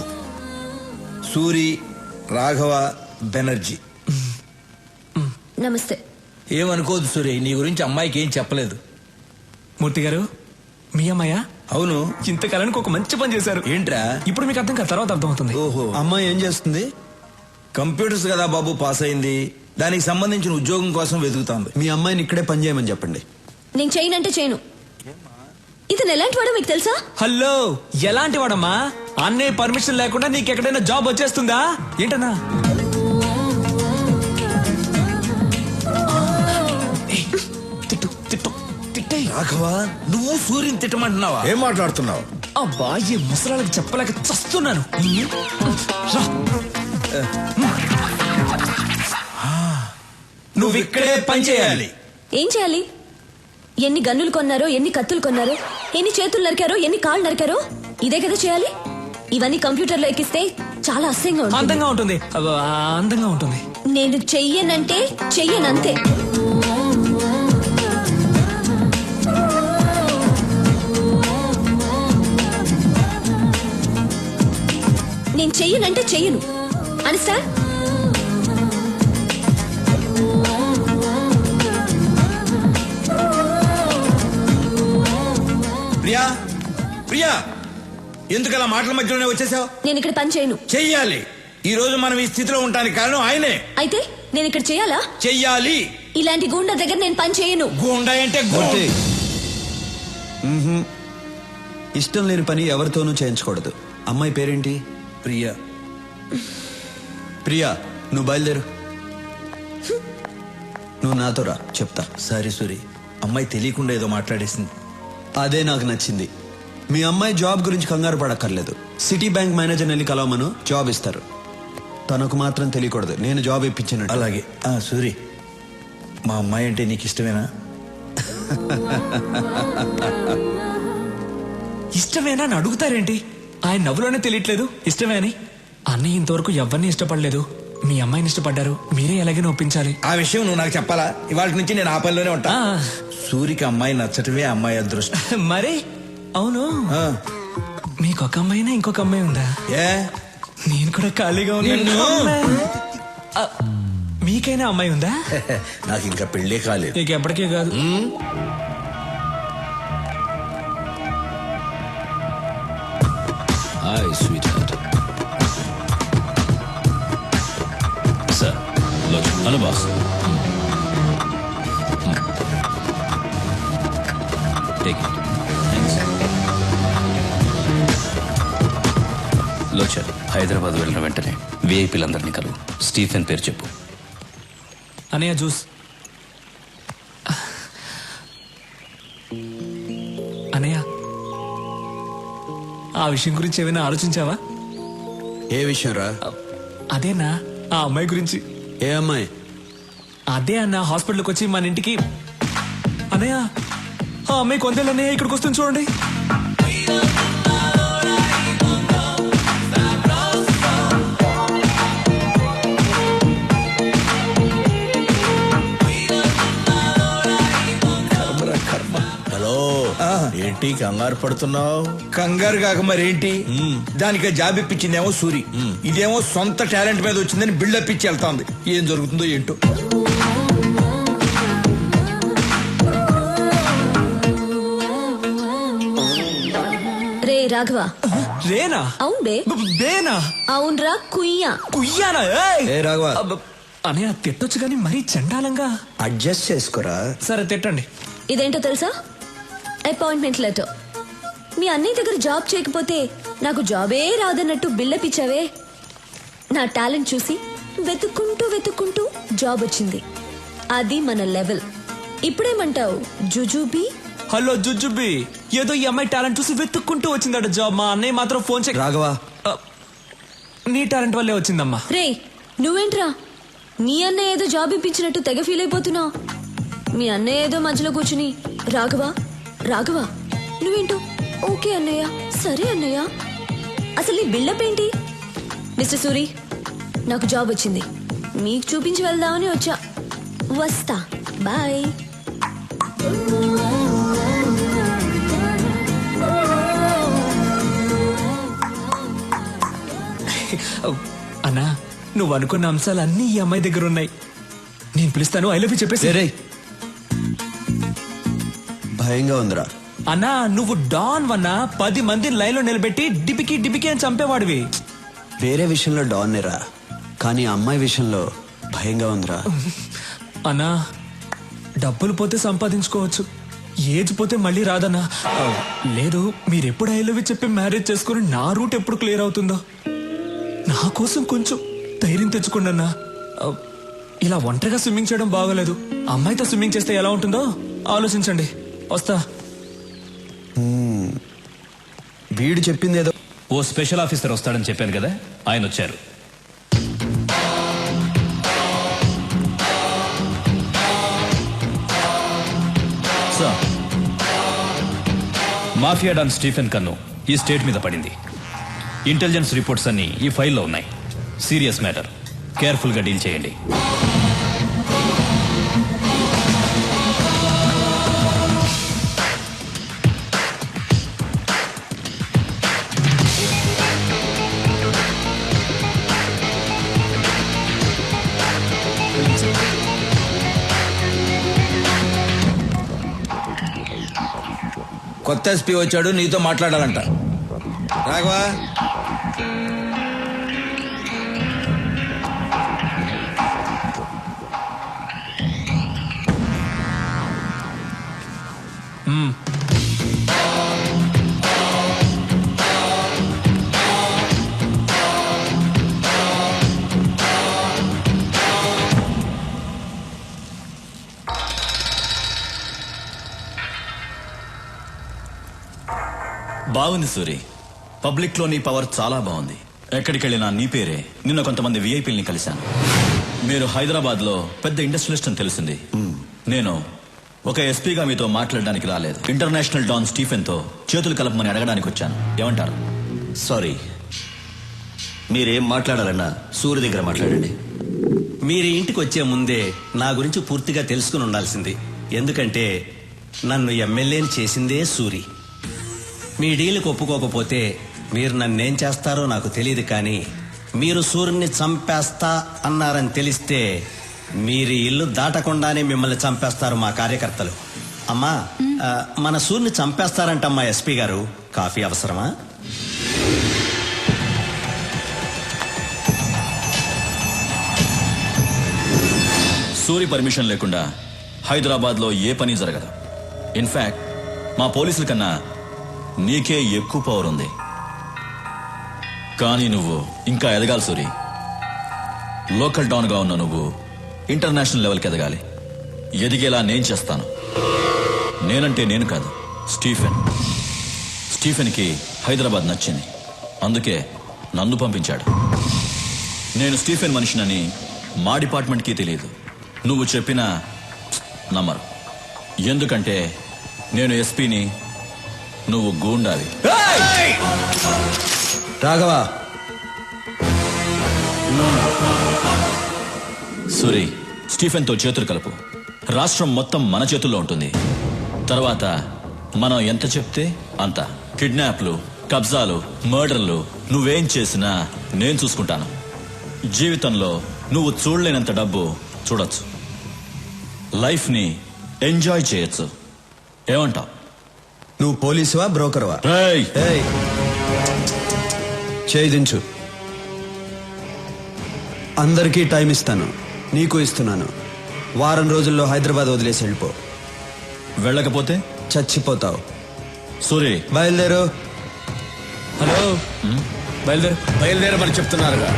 సూరి, రాఘవ బెనర్జీ. నమస్తే. ఏమనుకోదు సూరి, నీ గురించి అమ్మాయికి ఏం చెప్పలేదు. మూర్తి గారు, మీ అమ్మాయ? అవును. ఇంతకాలానికి ఒక మంచి పని చేశారు. ఏంట్రా? ఇప్పుడు మీకు అర్థం కాదు, తర్వాత అర్థమవుతుంది. ఓహో. అమ్మాయి ఏం చేస్తుంది? కంప్యూటర్స్ కదా బాబు పాస్ అయింది, దానికి సంబంధించిన ఉద్యోగం కోసం వెతుకుతాంది. మీ అమ్మాయిని ఇక్కడే పని చేయమని చెప్పండి. నేను చేయనంటే చేయను. ఇతను ఎలాంటి వాడో మీకు తెలుసా? హలో, ఎలాంటి వాడమ్మా? అన్నయ్య పర్మిషన్ లేకుండా నీకు ఎక్కడైనా జాబ్ వచ్చేస్తుందా ఏంటన్నా? రాఘవా, నువ్వు సూర్యుని తిట్టమంటున్నావా? ఏం మాట్లాడుతున్నావు? అబ్బా, ఈ ముసలాళ్ళకి చెప్పలేక చస్తున్నాను. నువ్వు ఇక్కడే పని చేయాలి. ఏం చేయాలి? ఎన్ని గన్నులు కొన్నారో, ఎన్ని కత్తులు కొన్నారో, ఎన్ని చేతులు నరికారో, ఎన్ని కాళ్ళు నరికారో, ఇదే కదా చేయాలి. ఇవన్నీ కంప్యూటర్లో ఎక్కిస్తే చాలా అసహ్యంగా ఉంటుంది. అందంగా ఉంటుంది. అందంగా ఉంటుంది. నేను చెయ్యనంటే చెయ్యనంతే. నేను చెయ్యనంటే చెయ్యను. అండర్స్టాండ్? ప్రియా, ప్రియా, ఎందుకు అలా మాటల మధ్యలోనే వచ్చేసావు? నేను ఇక్కడ పని చేయను. చెయ్యాలి. ఈ రోజు మనం ఈ స్థితిలో ఉండడానికి కారణం ఆయనే. అయితే నేను ఇక్కడ చేయాలా? చెయ్యాలి. ఇలాంటి గూండా దగ్గర నేను పని చేయను. గూండా అంటే ఇష్టం లేని పని ఎవరితోనూ చేయించకూడదు. అమ్మాయి పేరేంటి? ప్రియా. ప్రియా, నువ్వు బయలుదేరు. నువ్వు నాతో రా, చెప్తా. సారీ సూరి, అమ్మాయి తెలియకుండా ఏదో మాట్లాడేసింది. అదే నాకు నచ్చింది. మీ అమ్మాయి జాబ్ గురించి కంగారు పడక్కర్లేదు. సిటీ బ్యాంక్ మేనేజర్ వెళ్ళి కలవమను, జాబ్ ఇస్తారు. తనకు మాత్రం తెలియకూడదు నేను జాబ్ ఇప్పించాను. అలాగే. సూరి, మా అమ్మాయి అంటే నీకు ఇష్టమేనా? ఇష్టమేనా అని అడుగుతారేంటి? ఆయన నవ్వులోనే తెలియట్లేదు ఇష్టమే అని. అన్నయ్య ఇంతవరకు ఎవరిని ఇష్టపడలేదు. మీ అమ్మాయిని ఇష్టపడ్డారు. మీరే ఎలాగైనా ఒప్పించాలి. ఆ విషయం నువ్వు నాకు చెప్పాలా? ఇవాళ నుంచి నేను ఆ పనిలోనే ఉంటా. సూరికి అమ్మాయి నచ్చటమే అమ్మాయి అదృష్టం. మరి అవును, మీకు ఒక అమ్మాయినా ఇంకొక అమ్మాయి ఉందా? నేను కూడా ఖాళీగా ఉన్నాను. మీకైనా అమ్మాయి ఉందా? నాకు ఇంకా పెళ్ళే కాలేదు. నీకు ఎప్పటికే కాదు. Hi sweetheart. Sir, hello boss. Take it. Thanks. లోచర్, హైదరాబాద్ వెళ్ళిన వెంటనే విఐపీలందరినీ కలువు. స్టీఫెన్ పేరు చెప్పు. అనయ్య జ్యూస్. అనయ్య, ఆ విషయం గురించి ఏమైనా ఆలోచించావా? ఏ విషయం రా? అదేనా, ఆ అమ్మాయి గురించి. ఏ అమ్మాయి? అదే అన్న, హాస్పిటల్కి వచ్చి మన ఇంటికి. అన్నయ్య, ఆ అమ్మాయి కొందేళ్ళు అన్నయ్య ఇక్కడికి వస్తుంది చూడండి. హలో, ఏంటి కంగారు పడుతున్నావు? కంగారు కాక మరేంటి? దానికి జాబ్ ఇప్పించిందేమో సూరి, ఇదేమో సొంత టాలెంట్ మీద వచ్చిందని బిల్డప్ ఇచ్చి వెళ్తాంది. ఏం జరుగుతుందో ఏంటో. రే రాఘవ. రేనా? అవును బే. బేనా? అవునరా, కుయ్యా. కుయ్యానా? ఏ రాఘవ, అనయ్య తిట్టొచ్చు కానీ మరీ చండాలంగా. అడ్జస్ట్ చేసుకోరా. సరే తిట్టండి. ఇదేంటో తెలుసా? Appointment letter. మీ అన్నయ్య దగ్గర జాబ్ చేయకపోతే నాకు జాబే రాదన్నట్టు బిల్డప్ ఇచ్చావే. నా టాలెంట్ చూసి వెతుక్కుంటూ జాబ్ వచ్చింది. అది మన లెవెల్. ఇప్పుడేమంటావు జుజుబీ? హలో జుజుబీ, ఏదో ఈ అమ్మాయి టాలెంట్ చూసి వెతుక్కుంటూ వచ్చిందట జాబ్. మా అన్నయ్య మాత్రం ఫోన్ చేయి. రాఘవ, నీ టాలెంట్ వల్లే వచ్చిందమ్మా. రే నువ్వేంట్రా, నీ అన్నయ్య ఏదో జాబ్ ఇప్పించినట్టు తెగ ఫీల్ అయిపోతున్నావు. మీ అన్నయ్య ఏదో మధ్యలో కూర్చుని రాఘవ రాఘవ నువ్వేంటో ఓకే అన్నయ్య, సరే అన్నయ్య. అసలు నీ బిల్డప్ ఏంటి? మిస్టర్ సూరి, నాకు జాబ్ వచ్చింది. మీకు చూపించి వెళ్దామని వచ్చా. వస్తా, బాయ్. అన్నా, నువ్వు అనుకున్న అంశాలు అన్నీ ఈ అమ్మాయి దగ్గర ఉన్నాయి. నేను పిలుస్తాను, ఐ లవ్ యూ చెప్పేసి. భయంగా ఉందిరా. అన్నా, నువ్వు డాన్ వన్నా 10 మందిని లైన్ లో నిలబెట్టి డిపికి డిపికి అని చంపేవాడివి. వేరే విషయంలో డాన్ రా, కానీ ఆ అమ్మాయి విషయంలో భయంగా ఉందిరా. అన్నా డబ్బులు పోతే సంపాదించుకోవచ్చు, ఏజ్ పోతే మళ్ళీ రాదన్నా. లేదు, మీరెప్పుడు ఐ లవ్ యూ చెప్పి మ్యారేజ్ చేసుకుని నా రూట్ ఎప్పుడు క్లియర్ అవుతుందో. నా కోసం కొంచెం ధైర్యం తెచ్చుకోండి అన్నా. ఇలా ఒంటరిగా స్విమ్మింగ్ చేయడం బాగోలేదు. అమ్మాయితో స్విమ్మింగ్ చేస్తే ఎలా ఉంటుందో ఆలోచించండి. వస్తా. వీడు చెప్పింది ఏదో. ఓ స్పెషల్ ఆఫీసర్ వస్తాడని చెప్పాను కదా, ఆయన వచ్చారు. మాఫియా డాన్ స్టీఫెన్ కన్ను ఈ స్టేట్ మీద పడింది. ఇంటెలిజెన్స్ రిపోర్ట్స్ అన్ని ఈ ఫైల్లో ఉన్నాయి. సీరియస్ మ్యాటర్, కేర్ఫుల్ గా డీల్ చేయండి. కొత్త ఎస్పీ వచ్చాడు, నీతో మాట్లాడాలంట. రాఘవా, బాగుంది సూరి. పబ్లిక్ లో నీ పవర్ చాలా బాగుంది. ఎక్కడికి వెళ్ళినా నీ పేరే. నిన్న కొంతమంది విఐపీల్ని కలిశాను. మీరు హైదరాబాద్ లో పెద్ద ఇండస్ట్రియలిస్ట్ అని తెలిసింది. నేను ఒక ఎస్పీగా మీతో మాట్లాడడానికి రాలేదు. ఇంటర్నేషనల్ డాన్ స్టీఫెన్ తో చేతులు కలపమని అడగడానికి వచ్చాను. ఏమంటారు? సారీ, మీరేం మాట్లాడాలన్నా సూర్య దగ్గర మాట్లాడండి. మీరు ఇంటికి వచ్చే ముందే నా గురించి పూర్తిగా తెలుసుకుని ఉండాల్సింది. ఎందుకంటే నన్ను ఎమ్మెల్యేని చేసిందే సూరి. మీ డీల్కి ఒప్పుకోకపోతే మీరు నన్నేం చేస్తారో నాకు తెలియదు, కానీ మీరు సూర్యుని చంపేస్తా అన్నారని తెలిస్తే మీరు ఇల్లు దాటకుండానే మిమ్మల్ని చంపేస్తారు మా కార్యకర్తలు. అమ్మా, మన సూర్యుని చంపేస్తారంటమ్మా ఎస్పీ గారు. కాఫీ అవసరమా? సూరి పర్మిషన్ లేకుండా హైదరాబాద్ లో ఏ పని జరగదు. ఇన్ఫాక్ట్ మా పోలీసుల కన్నా నీకే ఎక్కువ పవర్ ఉంది. కానీ నువ్వు ఇంకా ఎదగాలి సూరి. లోకల్ డాన్ గా ఉన్న నువ్వు ఇంటర్నేషనల్ లెవెల్కి ఎదగాలి. ఎదిగేలా నేను చేస్తాను. నేనంటే నేను కాదు, స్టీఫెన్. స్టీఫెన్కి హైదరాబాద్ నచ్చింది, అందుకే నన్ను పంపించాడు. నేను స్టీఫెన్ మనిషినని మా డిపార్ట్మెంట్కి తెలియదు. నువ్వు చెప్పినా నమ్మరు. ఎందుకంటే నేను ఎస్పీని, నువ్వు గూండావి. రాఘవా, సూరి, స్టీఫెన్తో చేతులు కలుపు. రాష్ట్రం మొత్తం మన చేతుల్లో ఉంటుంది. తర్వాత మనం ఎంత చెప్తే అంత. కిడ్నాప్లు, కబ్జాలు, మర్డర్లు నువ్వేం చేసినా నేను చూసుకుంటాను. జీవితంలో నువ్వు చూడలేనంత డబ్బు చూడొచ్చు. లైఫ్ని ఎంజాయ్ చేయొచ్చు. ఏమంటావు? నువ్వు పోలీసువా, బ్రోకర్వా? చేయి దించు. అందరికీ టైం ఇస్తాను, నీకు ఇస్తున్నాను. వారం రోజుల్లో హైదరాబాద్ వదిలేసి వెళ్ళిపో. వెళ్ళకపోతే చచ్చిపోతావు. సూరి, బయలుదేరు. హలో, బయలుదేరమని చెప్తున్నారుగా.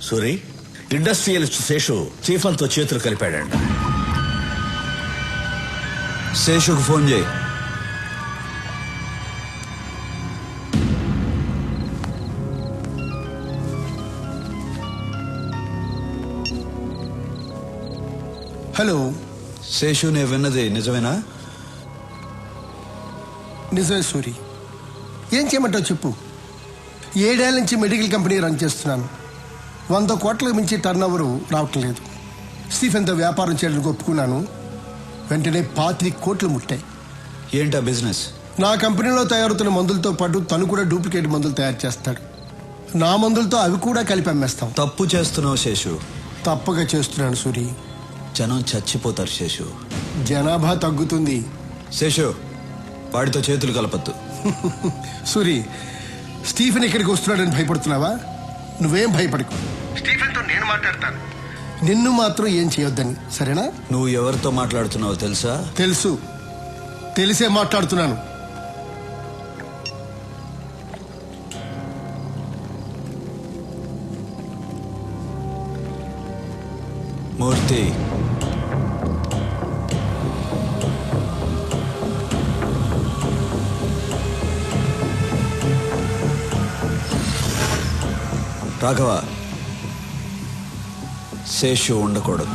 సూరి, ఇండస్ట్రియలిస్ట్ శేషు చీఫ్లతో చేతులు కలిపాడంట. శేషుకు ఫోన్ చేయి. హలో శేషు, నేను విన్నది నిజమేనా? నిజమే సూరి. ఏం చేయమంటావు చెప్పు. 7 ఏళ్ల నుంచి మెడికల్ కంపెనీ రన్ చేస్తున్నాను. 100 కోట్లకు మించి టర్న్ ఓవర్ రావటం లేదు. స్టీఫెన్తో వ్యాపారం చేయడానికి ఒప్పుకున్నాను. వెంటనే 25 కోట్లు ముట్టాయి. ఏంటా బిజినెస్? నా కంపెనీలో తయారవుతున్న మందులతో పాటు తను కూడా డూప్లికేట్ మందులు తయారు చేస్తాడు. నా మందులతో అవి కూడా కలిపి అమ్మేస్తాం. తప్పు చేస్తున్నావు శేషు. తప్పగా చేస్తున్నాను సూరి. జనం చచ్చిపోతారు శేషు. జనాభా తగ్గుతుంది. శేషు, వాడితో చేతులు కలపద్దు. సూరి, స్టీఫెన్ ఇక్కడికి వస్తున్నాడని భయపడుతున్నావా? నువ్వేం భయపడకు. స్టీఫెన్తో నేను మాట్లాడతాను. నిన్ను మాత్రం ఏం చేయొద్దని, సరేనా? నువ్వు ఎవరితో మాట్లాడుతున్నావో తెలుసా? తెలుసు, తెలిసే మాట్లాడుతున్నాను. మూర్తి, రాఘవ, శేషు ఉండకూడదు.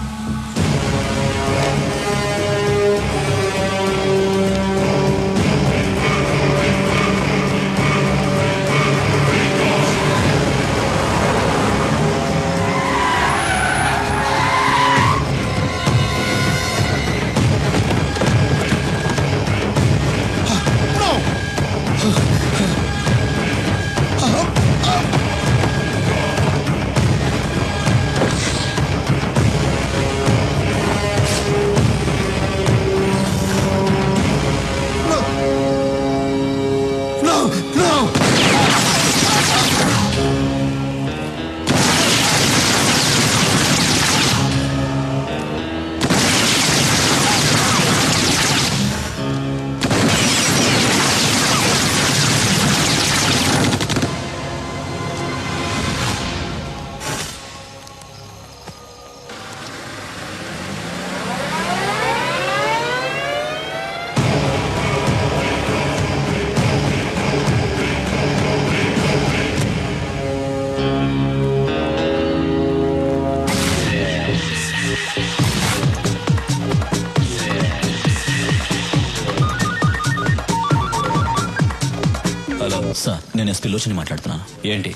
సార్, నేను ఎస్పీ లోచని మాట్లాడుతున్నాను. ఏంటి?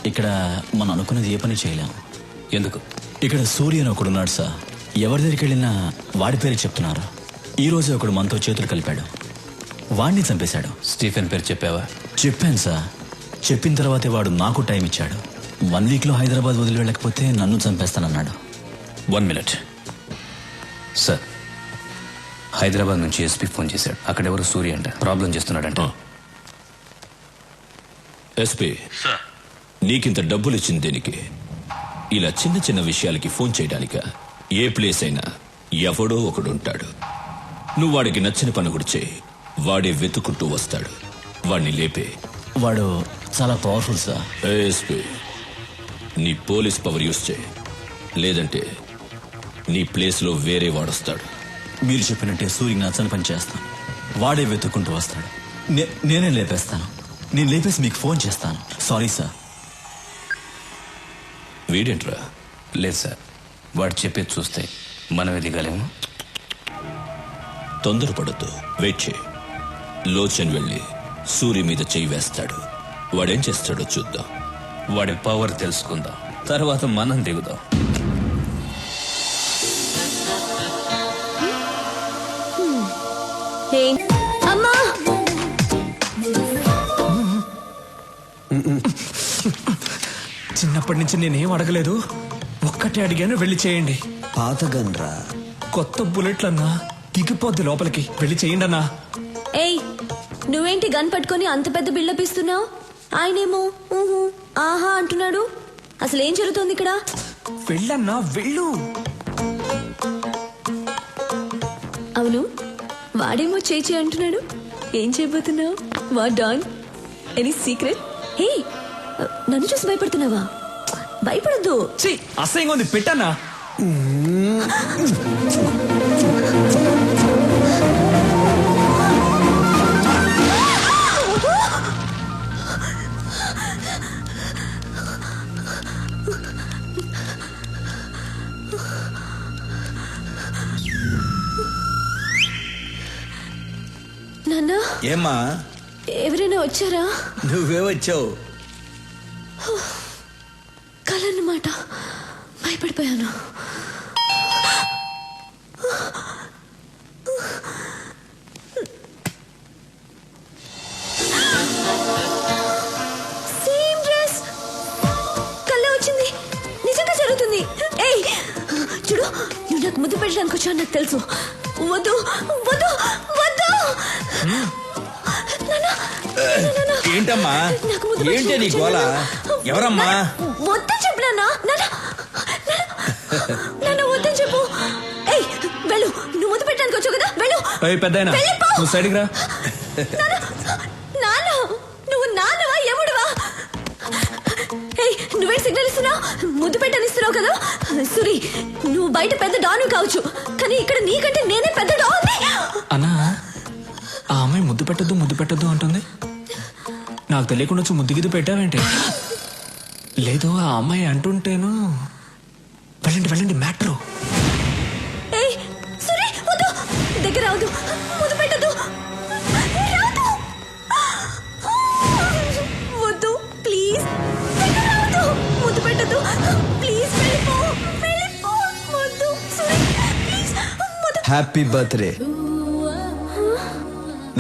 ఇక్కడ మనం అనుకున్నది ఏ పని చేయలేం. ఎందుకు? ఇక్కడ సూర్య అని ఒకడున్నాడు సార్. ఎవరి దగ్గరికి వెళ్ళినా వాడి పేరు చెప్తున్నారు. ఈ రోజే ఒకడు మనతో చేతులు కలిపాడు. వాడిని చంపేశాడు. స్టీఫెన్ పేరు చెప్పావా? చెప్పాను సార్. చెప్పిన తర్వాతే వాడు నాకు టైం ఇచ్చాడు. 1 వీక్లో హైదరాబాద్ వదిలి వెళ్ళకపోతే నన్ను చంపేస్తానన్నాడు. 1 మినిట్ సార్. హైదరాబాద్ నుంచి ఎస్పీ ఫోన్ చేశాడు. అక్కడెవరు సూర్య అంట ప్రాబ్లం చేస్తున్నాడంట. ఎస్పీ, నీకింత డబ్బులు ఇచ్చింది దేనికి? ఇలా చిన్న చిన్న విషయాలకి ఫోన్ చేయడానిక? ఏ ప్లేస్ అయినా ఎవడో ఒకడు ఉంటాడు. నువ్వు వాడికి నచ్చిన పని కూడా చేయి, వాడే వెతుకుంటూ వస్తాడు. వాడిని లేపే. వాడు చాలా పవర్ఫుల్ సార్. ఎస్పీ, నీ పోలీస్ పవర్ యూజ్ చేయి, లేదంటే నీ ప్లేస్లో వేరే వాడొస్తాడు. మీరు చెప్పినట్టే సూర్యకి నచ్చని పని చేస్తాను. వాడే వెతుక్కుంటూ వస్తాడు. నేనే లేపేస్తాను. నేను లేపేసి మీకు ఫోన్ చేస్తాను. Sorry sir. వీడేంట్రా? లేదు సార్, వాడు చెప్పేది చూస్తే మనమే దిగలేము. తొందరపడద్దు, వెయిట్ చేయి. లోచన్ వెళ్ళి సూర్య మీద చెయ్యి వేస్తాడు. వాడేం చేస్తాడో చూద్దాం. వాడి పవర్ తెలుసుకుందాం, తర్వాత మనం దిగుదాం. అమ్మా, చిన్నప్పటి నుంచి నేనేం అడగలేదు. ఒక్కటే అడిగాను, వెళ్ళి చేయండి. పాత గన్రా, కొత్త బుల్లెట్లన్నా దిగిపోద్ది లోపలికి. వెళ్ళి చేయండి అన్నా. ఏయ్, నువ్వేంటి గన్ పట్టుకొని అంత పెద్ద బిల్డప్ ఇస్తున్నావు? ఆయనేమో ఊహు ఆహా అంటున్నాడు. అసలు ఏం జరుగుతోంది ఇక్కడ? వెళ్ళన్నా, వెళ్ళు. అవును, వాడేమో చేయి అంటున్నాడు. ఏం చేయబోతున్నావు? వా డాన్, ఎనీ సీక్రెట్? హే, నన్ను చూసి భయపడుతున్నావా? భయపడద్దు. అసహ్యంగా ఉంది, పెట్టన్నా. నాన్న, ఏమ్మా? ఎవరైనా వచ్చారా? నువ్వే వచ్చావు. కలన్నమాట, భయపడిపోయాను. సేమ్ డ్రెస్, తెలుసు. వద్దు వద్దు వద్దు. ఏంటమ్మా ఏంటి నీ గోల? ఎవరమ్మా? వద్దని చెప్పు నాన్న. నాన్న వద్దని చెప్పు. ఏయ్ వెళ్ళు, నువ్వు ముద్దు పెట్టడానికి వచ్చావు కదా, వెళ్ళు. పెద్దాయనా నువ్వు సైడ్కి రా. నాన్న నువ్వు నాన్నవా ఎముడువా? ఏయ్ నువ్వే సిగ్నల్ ఇస్తున్నావు, ముద్దు పెట్టని ఇస్తున్నావు కదా. సురి నువ్వు బయట పెద్ద డాను కావచ్చు, కానీ ఇక్కడ నీకంటే నేనే పెద్ద డాన్. అన్నా ఆ అమ్మాయి ముద్దు పెట్టద్దు అంటుంది. నాకు తెలియకుండా వచ్చి ముద్దు గిద్దు పెట్టావేంటి? లేదు ఆ అమ్మాయి అంటుంటేను. వెళ్ళండి మ్యాట్రు. ఏయ్ సురి వద్దు, దగ్గర రావద్దు, ముద్దు పెట్టద్దు, వద్దు ప్లీజ్, దగ్గర రావద్దు, ముద్దు పెట్టద్దు ప్లీజ్, వెళ్ళిపో వద్దు సురి ప్లీజ్. Happy birthday.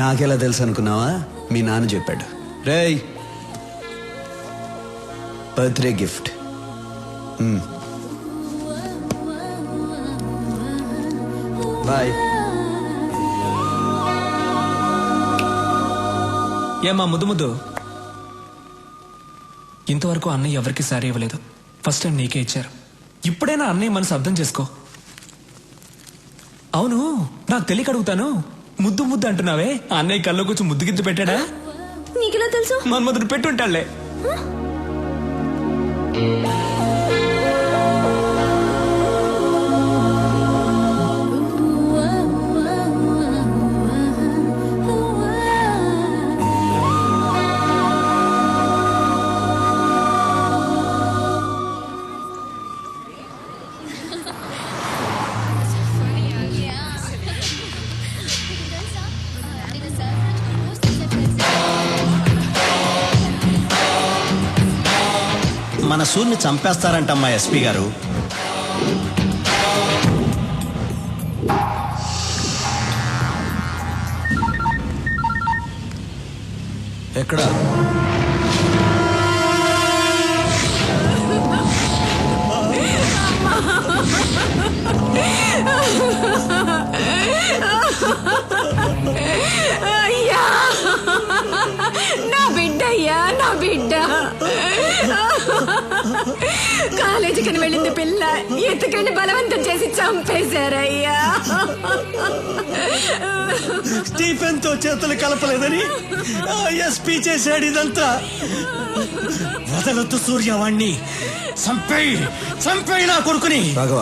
నాకెలా తెలుసు అనుకున్నావా? మీ నాన్న చెప్పాడు. రేయ్ బర్త్డే గిఫ్ట్. బాయ్. ఏమా ముద్దు ఇంతవరకు అన్నయ్య ఎవరికి సారీ ఇవ్వలేదు. ఫస్ట్ టైం నీకే ఇచ్చారు. ఇప్పుడైనా అన్నయ్య మనసు అర్థం చేసుకో. అవును నాకు తెలియక అడుగుతాను, ముద్దు అంటున్నావే, అన్నయ్య కల్లో కూర్చొని ముద్దు గిద్దు పెట్టాడా? నీకెలా తెలుసు? మన్మధుడు పెట్టుంటాళ్లే. మన సూర్ని చంపేస్తారంటమ్మా ఎస్పీ గారు. ఎక్కడ? అయ్యా నా బిడ్డ, అయ్యా నా బిడ్డ. కాలేజీకి వెళ్ళింది పిల్ల, ఎత్తుకండి బలవంతం చేసి చంపేశారయ్యా. స్టీఫెన్ తో చేతులు కలపలేదని ఎస్పీ చేశాడు ఇదంతా. వదలొద్దు సూర్య, వాణ్ణి చంపేయి నా కొడుకుని. రాఘవ,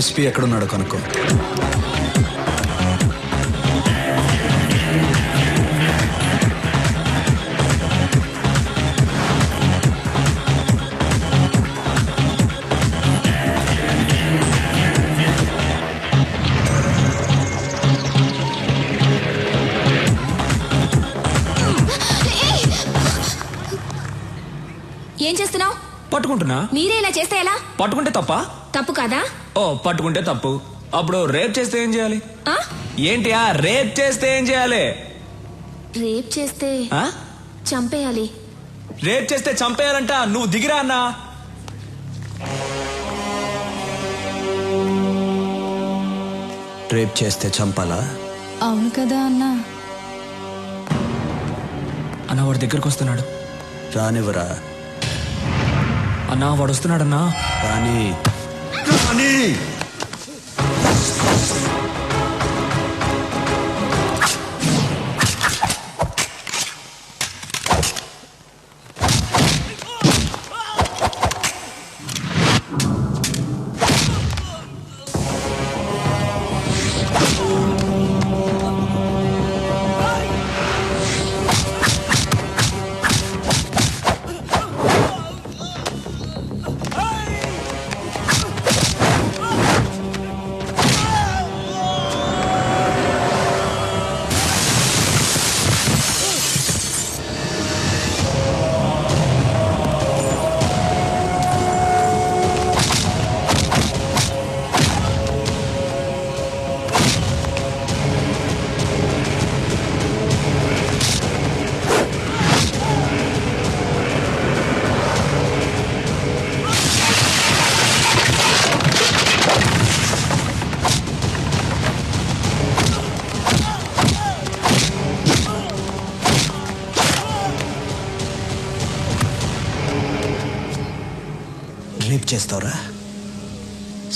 ఎస్పీ ఎక్కడున్నాడో కనుక్కో. ఏం చేస్తున్నావు? పట్టుకుంటున్నా. మీరే ఇలా చేస్తే ఎలా? పట్టుకుంటే తప్ప? తప్పు కాదా? ఓ పట్టుకుంటే తప్పు. అప్పుడు రేప్ చేస్తే ఏం చేయాలి? ఏంటి రేప్ చేస్తే ఏం చేయాలి? రేప్ చేస్తే చంపేయాలి. రేప్ చేస్తే చంపేయాలంట. నువ్వు దిగిరా అన్నా. రేప్ చేస్తే చంపాలా? అవును కదా అన్నా. అన్నా వాడి దగ్గరకు వస్తున్నాడు. రానివ్వరా. అన్నా వాడు వస్తున్నాడన్నా. రాని. రేప్ చేస్తావురా?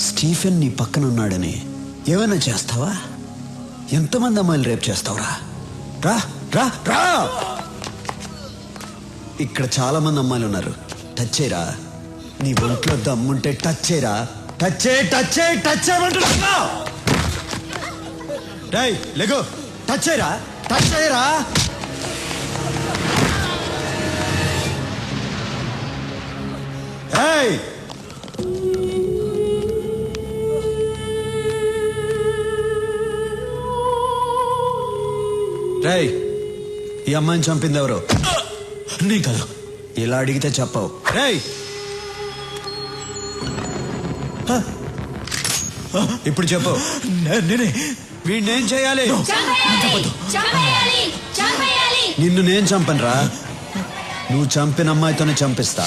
స్టీఫెన్ నీ పక్కన ఉన్నాడని ఏమైనా చేస్తావా? ఎంతమంది అమ్మాయిలు రేప్ చేస్తావురా? రా రా రా. ఇక్కడ చాలా మంది అమ్మాయిలు ఉన్నారు. టచ్ చేయరా. నీ ఒంట్లో దమ్ముంటే టచ్ చేయరా. టచ్ చేయి, టచ్ చేయి, టచ్ చేయమంటున్నా. రేయ్ లెగో, టచ్ చేయరా, టచ్ చేయరా. ఏయ్ రేయ్, ఈ అమ్మాయిని చంపింది ఎవరు? నీ కాదు. ఇలా అడిగితే చెప్పవు. రేయ్ ఇప్పుడు చెప్పు. నేనే. వీడినేం చేయాలి? నిన్ను నేను చంపనురా. నువ్వు చంపిన అమ్మాయితోనే చంపిస్తా.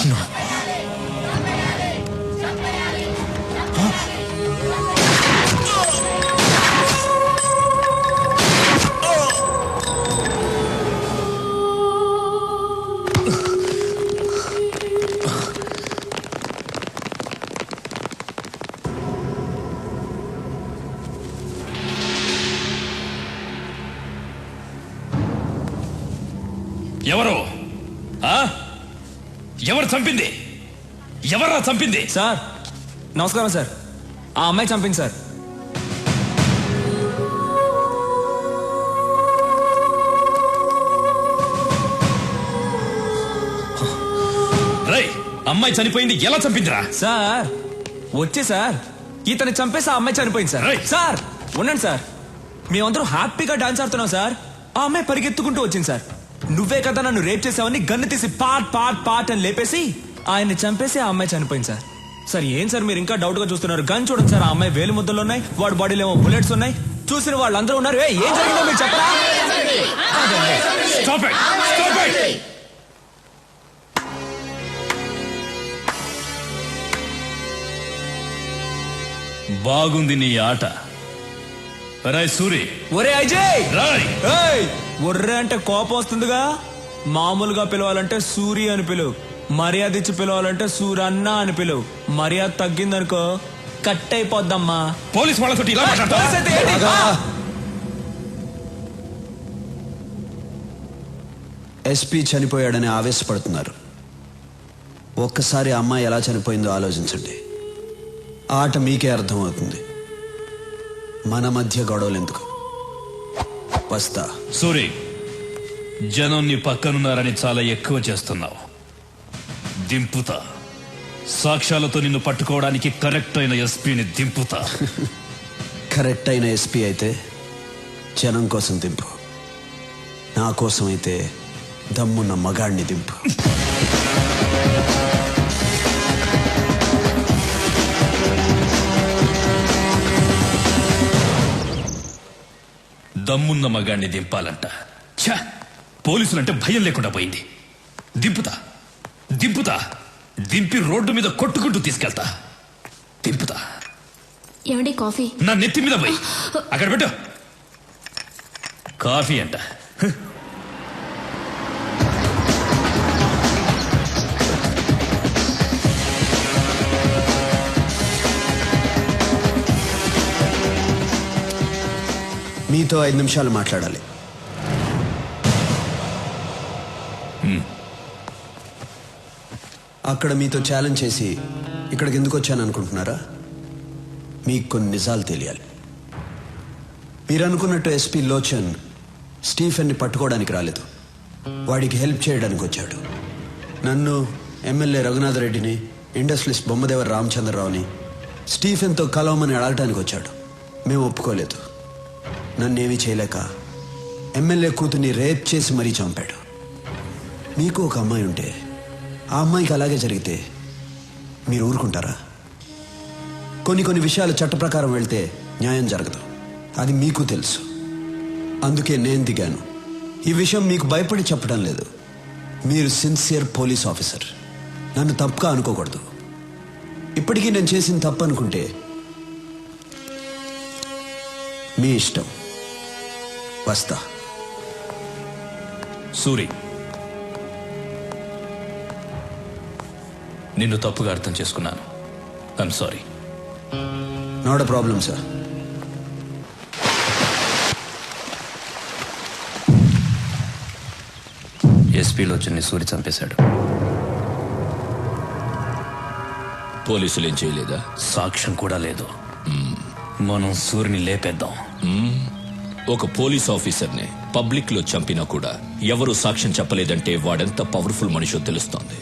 ఎవరు? ఎవరు చంపింది? ఎవరా చంపింది? సార్ నమస్కారం సార్. ఆ అమ్మాయి చంపింది సార్. రై, అమ్మాయి చనిపోయింది. ఎలా చంపిందిరా? సార్ వచ్చే సార్, ఇతను చంపేసి ఆ అమ్మాయి చనిపోయింది సార్. సార్ ఉండండి సార్, మేమందరూ హ్యాపీగా డాన్స్ ఆడుతున్నాం సార్. ఆ అమ్మాయి పరిగెత్తుకుంటూ వచ్చింది సార్. నువ్వే కదా నన్ను రేప్ చేసావని గన్ను తీసి పాట్ పాట్ పాట్ అని లేపేసి ఆయన్ని చంపేసి ఆ అమ్మాయి చనిపోయింది సార్. సార్ ఏం సార్ మీరు ఇంకా డౌట్ గా చూస్తున్నారు? గన్ చూడండి సార్, ఆ అమ్మాయి వేలు ముద్దలు ఉన్నాయి, వాడి బాడీలో ఏమో బుల్లెట్స్ ఉన్నాయి. చూసిన వాళ్ళందరూ ఉన్నారు. ఏం జరిగిందో మీరు చెప్పరా? Stop it! Stop it! బాగుంది నీ ఆట. రాయ్ సూరి. ఒరే అజయ్, రాయ్. ఒర్రే అంటే కోపం వస్తుందిగా. మామూలుగా పిలవాలంటే సూరి అని పిలువు. మర్యాద ఇచ్చి పిలవాలంటే సూరన్న అని పిలువు. మర్యాద తగ్గిందనుకో కట్ అయిపోద్దమ్మా. పోలీస్ వాళ్ళతో ఇలా ఎస్పీ చనిపోయాడని ఆవేశపడుతున్నారు. ఒక్కసారి అమ్మాయి ఎలా చనిపోయిందో ఆలోచించండి. ఆట మీకే అర్థమవుతుంది. మన మధ్య గొడవలు ఎందుకు? వస్తా. సూరి, జనం నీ పక్కనున్నారని చాలా ఎక్కువ చేస్తున్నావు. దింపుతా. సాక్ష్యాలతో నిన్ను పట్టుకోవడానికి కరెక్ట్ అయిన ఎస్పీని దింపుతా. కరెక్ట్ అయిన ఎస్పీ అయితే జనం కోసం దింపు. నా కోసం అయితే దమ్మున్న మగాడిని దింపు. దమ్మున్న మగాడిని దింపాలంట. ఛా, పోలీసులంటే భయం లేకుండా పోయింది. దింపుతా దింపుతా. దింపి రోడ్డు మీద కొట్టుకుంటూ తీసుకెళ్తా. దింపుతా. ఏమండి కాఫీ? నా నెత్తి మీద పోయి అక్కడ పెట్టు. కాఫీ అంట. మీతో 5 నిమిషాలు మాట్లాడాలి. అక్కడ మీతో ఛాలెంజ్ చేసి ఇక్కడికి ఎందుకు వచ్చాను అనుకుంటున్నారా? మీకు కొన్ని నిజాలు తెలియాలి. మీరు అనుకున్నట్టు ఎస్పీ లోచన్ స్టీఫెన్ని పట్టుకోవడానికి రాలేదు. వాడికి హెల్ప్ చేయడానికి వచ్చాడు. నన్ను, ఎమ్మెల్యే రఘునాథ్ రెడ్డిని, ఇండస్ట్రియలిస్ట్ బొమ్మదేవర రామచంద్రరావుని స్టీఫెన్తో కలవమని అడగటానికి వచ్చాడు. మేము ఒప్పుకోలేదు. నన్నేమీ చేయలేక ఎమ్మెల్యే కూతుర్ని రేప్ చేసి మరీ చంపాడు. మీకు ఒక అమ్మాయి ఉంటే ఆ అమ్మాయికి అలాగే జరిగితే మీరు ఊరుకుంటారా? కొన్ని విషయాలు చట్ట ప్రకారం వెళ్తే న్యాయం జరగదు. అది మీకు తెలుసు. అందుకే నేను దిగాను. ఈ విషయం మీకు భయపడి చెప్పడం లేదు. మీరు సిన్సియర్ పోలీస్ ఆఫీసర్. నన్ను తప్పుగా అనుకోకూడదు. ఇప్పటికీ నేను చేసిన తప్పు అనుకుంటే మీ ఇష్టం. వస్తా. సూరి, నిన్ను తప్పుగా అర్థం చేసుకున్నాను. I'm sorry. Not a problem sir. ఎస్పీలో వచ్చి సూరి చంపేశాడు. పోలీసులు ఏం చేయలేదా? సాక్ష్యం కూడా లేదు. మనం సూరిని లేపేద్దాం. ఒక పోలీస్ ఆఫీసర్ని పబ్లిక్ లో చంపినా కూడా ఎవరు సాక్ష్యం చెప్పలేదంటే వాడెంత పవర్ఫుల్ మనిషో తెలుస్తోంది.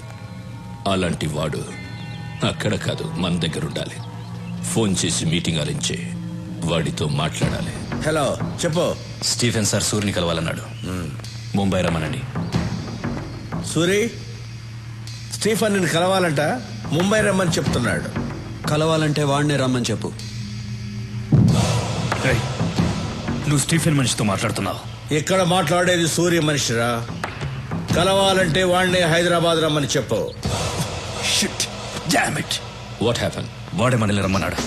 అలాంటి వాడు అక్కడ కాదు, మన దగ్గర ఉండాలి. ఫోన్ చేసి మీటింగ్ అరేంజ్ వాడితో మాట్లాడాలి. హలో, చెప్పు. స్టీఫెన్ సార్ సూరిని కలవాలన్నాడు. ముంబై రమ్మనండి. సూరి, స్టీఫెన్ నిన్ను కలవాలంట, ముంబై రమ్మని చెప్తున్నాడు. కలవాలంటే వాడినే రమ్మని చెప్పు. నువ్వు స్టీఫెన్ మనిషితో మాట్లాడుతున్నావు. ఇక్కడ మాట్లాడేది సూర్య మనిషిరా. కలవాలంటే వాడినే హైదరాబాద్ రమ్మని చెప్పు. Shit, damn it. What happen? వాడే మనల్ని రమ్మన్నాడు.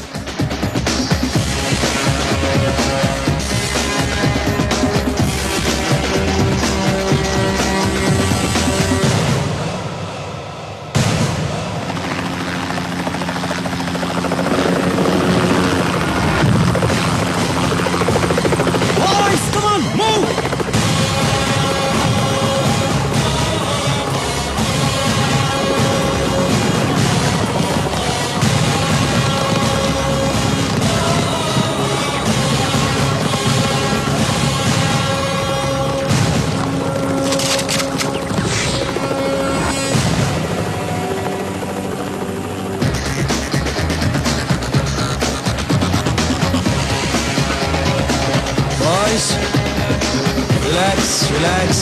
Relax.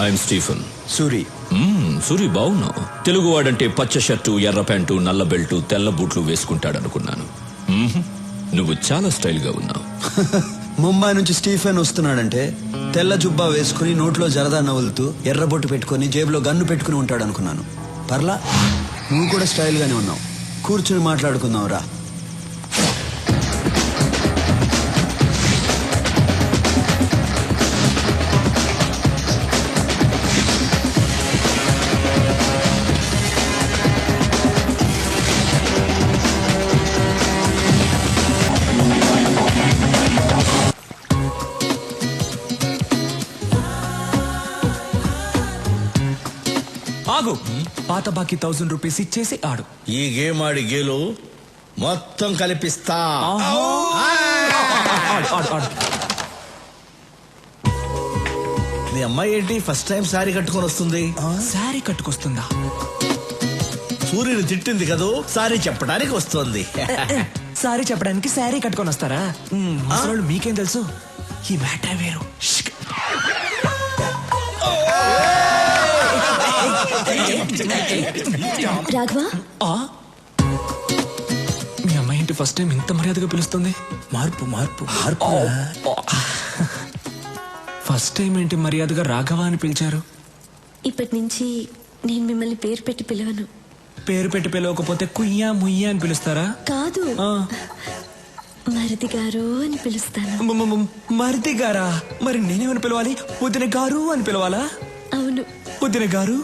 I'm Stephen. Suri. Suri, బావున్నావు. తెలుగువాడంటే పచ్చ షర్టు, ఎర్ర ప్యాంటు, నల్ల బెల్టు, తెల్ల బూట్లు వేసుకుంటాడనుకున్నాను. నువ్వు చాలా స్టైల్ గా ఉన్నావు. ముంబై నుంచి స్టీఫెన్ వస్తున్నాడంటే తెల్ల జుబ్బా వేసుకుని నోట్లో జరదా నవ్వులుతూ ఎర్రబొట్టు పెట్టుకుని జేబులో గన్ను పెట్టుకుని ఉంటాడు అనుకున్నాను. పర్లా, నువ్వు కూడా స్టైల్ గానే ఉన్నావు. కూర్చుని మాట్లాడుకుందాం రా. ఆగు. పాత బాకీ 1000 రూపీస్ ఇచ్చేసి ఆడు. ఈ గేమ్ ఆడి గేలు మొత్తం కలిపిస్తా. నీ అమ్మాయి ఏంటి ఫస్ట్ టైం సారీ కట్టుకొని వస్తుంది? సారీ కట్టుకొస్తుందా? సూర్యుని తిట్టింది కదూ, సారీ చెప్పడానికి వస్తుంది. సారీ చెప్పడానికి సారీ కట్టుకొని వస్తారా? అసలు మీకేం తెలుసు? ఈ మ్యాటర్ వేరు. రాఘవా, మీ అమ్మాయి ఏంటి ఫస్ట్ టైం ఇంత మర్యాదగా పిలుస్తుంది? మార్పు. ఫస్ట్ టైం ఏంటి మర్యాదగా రాఘవ అని పిలిచారు? ఇప్పటి నుంచి నేను మిమ్మల్ని పేరు పెట్టి పిలవను. పేరు పెట్టి పిలవకపోతే కుయ్యా ముయ్యా అని పిలుస్తారా? కాదు, మరిది గారు అని పిలుస్తాను. మరిది గారా? మరి నేనేమని పిలవాలి? వదిన గారు అని పిలవాలా? అవును. వదిన గారు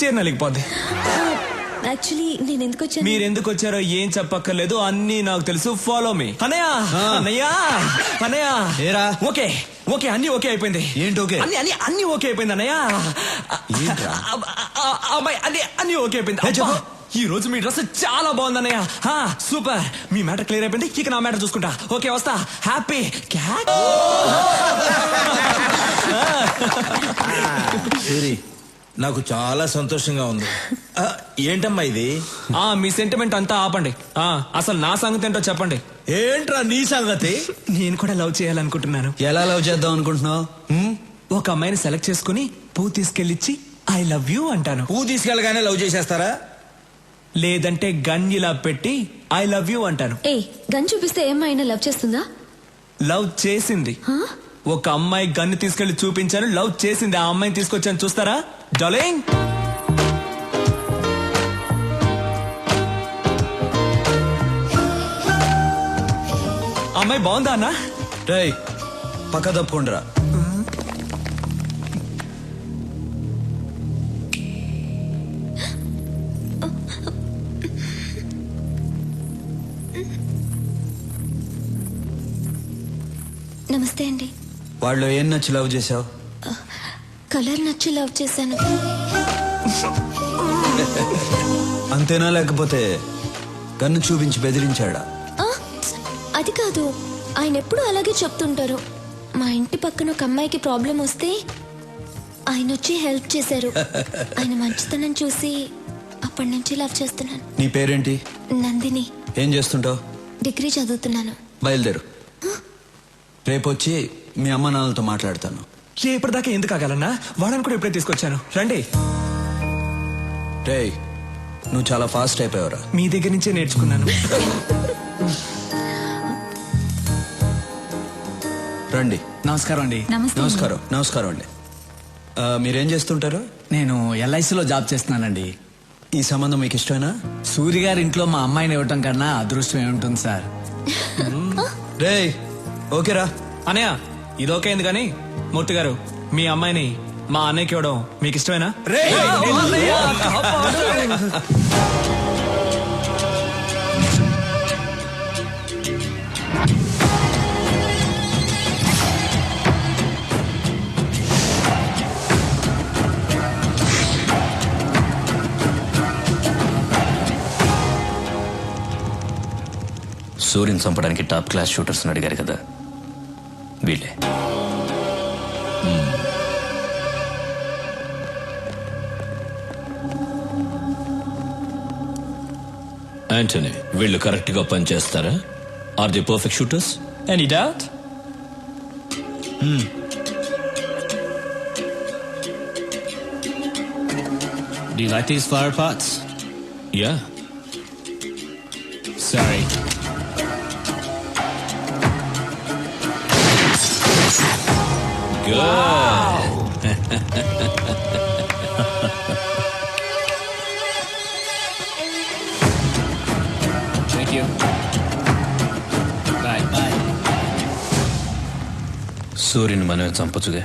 చేరనలేకపోద్ది. యాక్చువల్లీ నేను ఎందుకు వచ్చాను? మీరు ఎందుకు వచ్చారో ఏం చెప్పక్కర్లేదు, అన్ని నాకు తెలుసు. Follow me. అన్నయ్య ఏరా? ఓకే అన్ని ఓకే అయిపోయింది. ఏంటి ఓకే? అన్ని ఓకే అయిపోయింది అన్నయ్య. అమ్మాయి అన్ని ఓకే అయిపోయింది. ఈ రోజు మీ డ్రెస్ చాలా బాగుంది అన్నయ్య. సూపర్. మీ మ్యాటర్ క్లియర్ అయిపోయింది. ఇక నా మ్యాటర్ చూసుకుంటా. ఓకే, వస్తా. Happy cat. సూరి, నాకు చాలా సంతోషంగా ఉంది. ఏంటమ్మా ఇది? మీ సెంటిమెంట్ అంతా ఆపండి. అసలు నా సంగతి ఏంటో చెప్పండి. ఏంట్రా నీ సంగతి? నేను కూడా లవ్ చేయాలనుకుంటున్నాను. ఎలా లవ్ చేద్దాం అనుకుంటున్నావు? ఒక అమ్మాయిని సెలెక్ట్ చేసుకుని పువ్వు తీసుకెళ్ళిచ్చి ఐ లవ్ యూ అంటాను. పువ్వు తీసుకెళ్ళగానే లవ్ చేసేస్తారా? లేదంటే గన్ ఇలా పెట్టి ఐ లవ్ యూ అంటాను. ఏ గన్ చూపిస్తే ఏమైనా లవ్ చేస్తుందా? లవ్ చేసింది. ఒక అమ్మాయి గన్ను తీసుకెళ్లి చూపించాను, లవ్ చేసింది. ఆ అమ్మాయిని తీసుకొచ్చాను, చూస్తారా డార్లింగ్? అమ్మాయి బాగుందా అన్న? రేయ్ పక్క తప్పుకుండ్రా. నమస్తే అండి. వాళ్ళు ఏం నచ్చి లవ్ చేసావు? కలర్ నచ్చి లవ్ చేశాను. అంతేనా లేకపోతే గన్ను చూపించి బెదిరించాడా? అది కాదు, ఆయన ఎప్పుడు అలాగే చెప్తుంటారు. మా ఇంటి పక్కన ఒక అమ్మాయికి ప్రాబ్లం వస్తే ఆయన వచ్చి హెల్ప్ చేశారు. ఆయన మంచితనం చూసి అప్పటి నుంచి లవ్ చేస్తున్నాను. నీ పేరేంటి? నందిని. ఏం చేస్తుంటావు? డిగ్రీ చదువుతున్నాను. బయలుదేరు. రేపు వచ్చి మీ అమ్మ నాన్నలతో మాట్లాడతాను. రేపటిదాకా ఎందుకు ఆగాలన్నా? వాడని కూడా ఇప్పుడే తీసుకొచ్చాను, రండి. రేయ్ నువ్వు చాలా ఫాస్ట్ అయిపోయావురా. మీ దగ్గర నుంచే నేర్చుకున్నాను. రండి. నమస్కారం అండి. నమస్కారం. నమస్కారం అండి. మీరేం చేస్తుంటారు? నేను ఎల్ఐసిలో జాబ్ చేస్తున్నానండి. ఈ సంబంధం మీకు ఇష్టమేనా? సూర్య గారి ఇంట్లో మా అమ్మాయిని ఇవ్వటం కన్నా అదృష్టం ఏముంటుంది సార్. రేయ్ ఓకేరా అనయ్య, ఇది ఓకే అయింది కానీ మూర్తి గారు, మీ అమ్మాయిని మా అన్నయ్యకి ఇవ్వడం మీకు ఇష్టమేనా? సూర్యుని చంపడానికి టాప్ క్లాస్ షూటర్స్ అడిగారు కదా, వీళ్ళే. యాంటనీ, వీళ్ళు కరెక్ట్ గా పనిచేస్తారా? Are the perfect shooters? Any doubt? Do you like these flower pots? Yeah. Sorry. Thank you. Bye. Bye. సూర్యుని మనమే చంపచ్చుగా?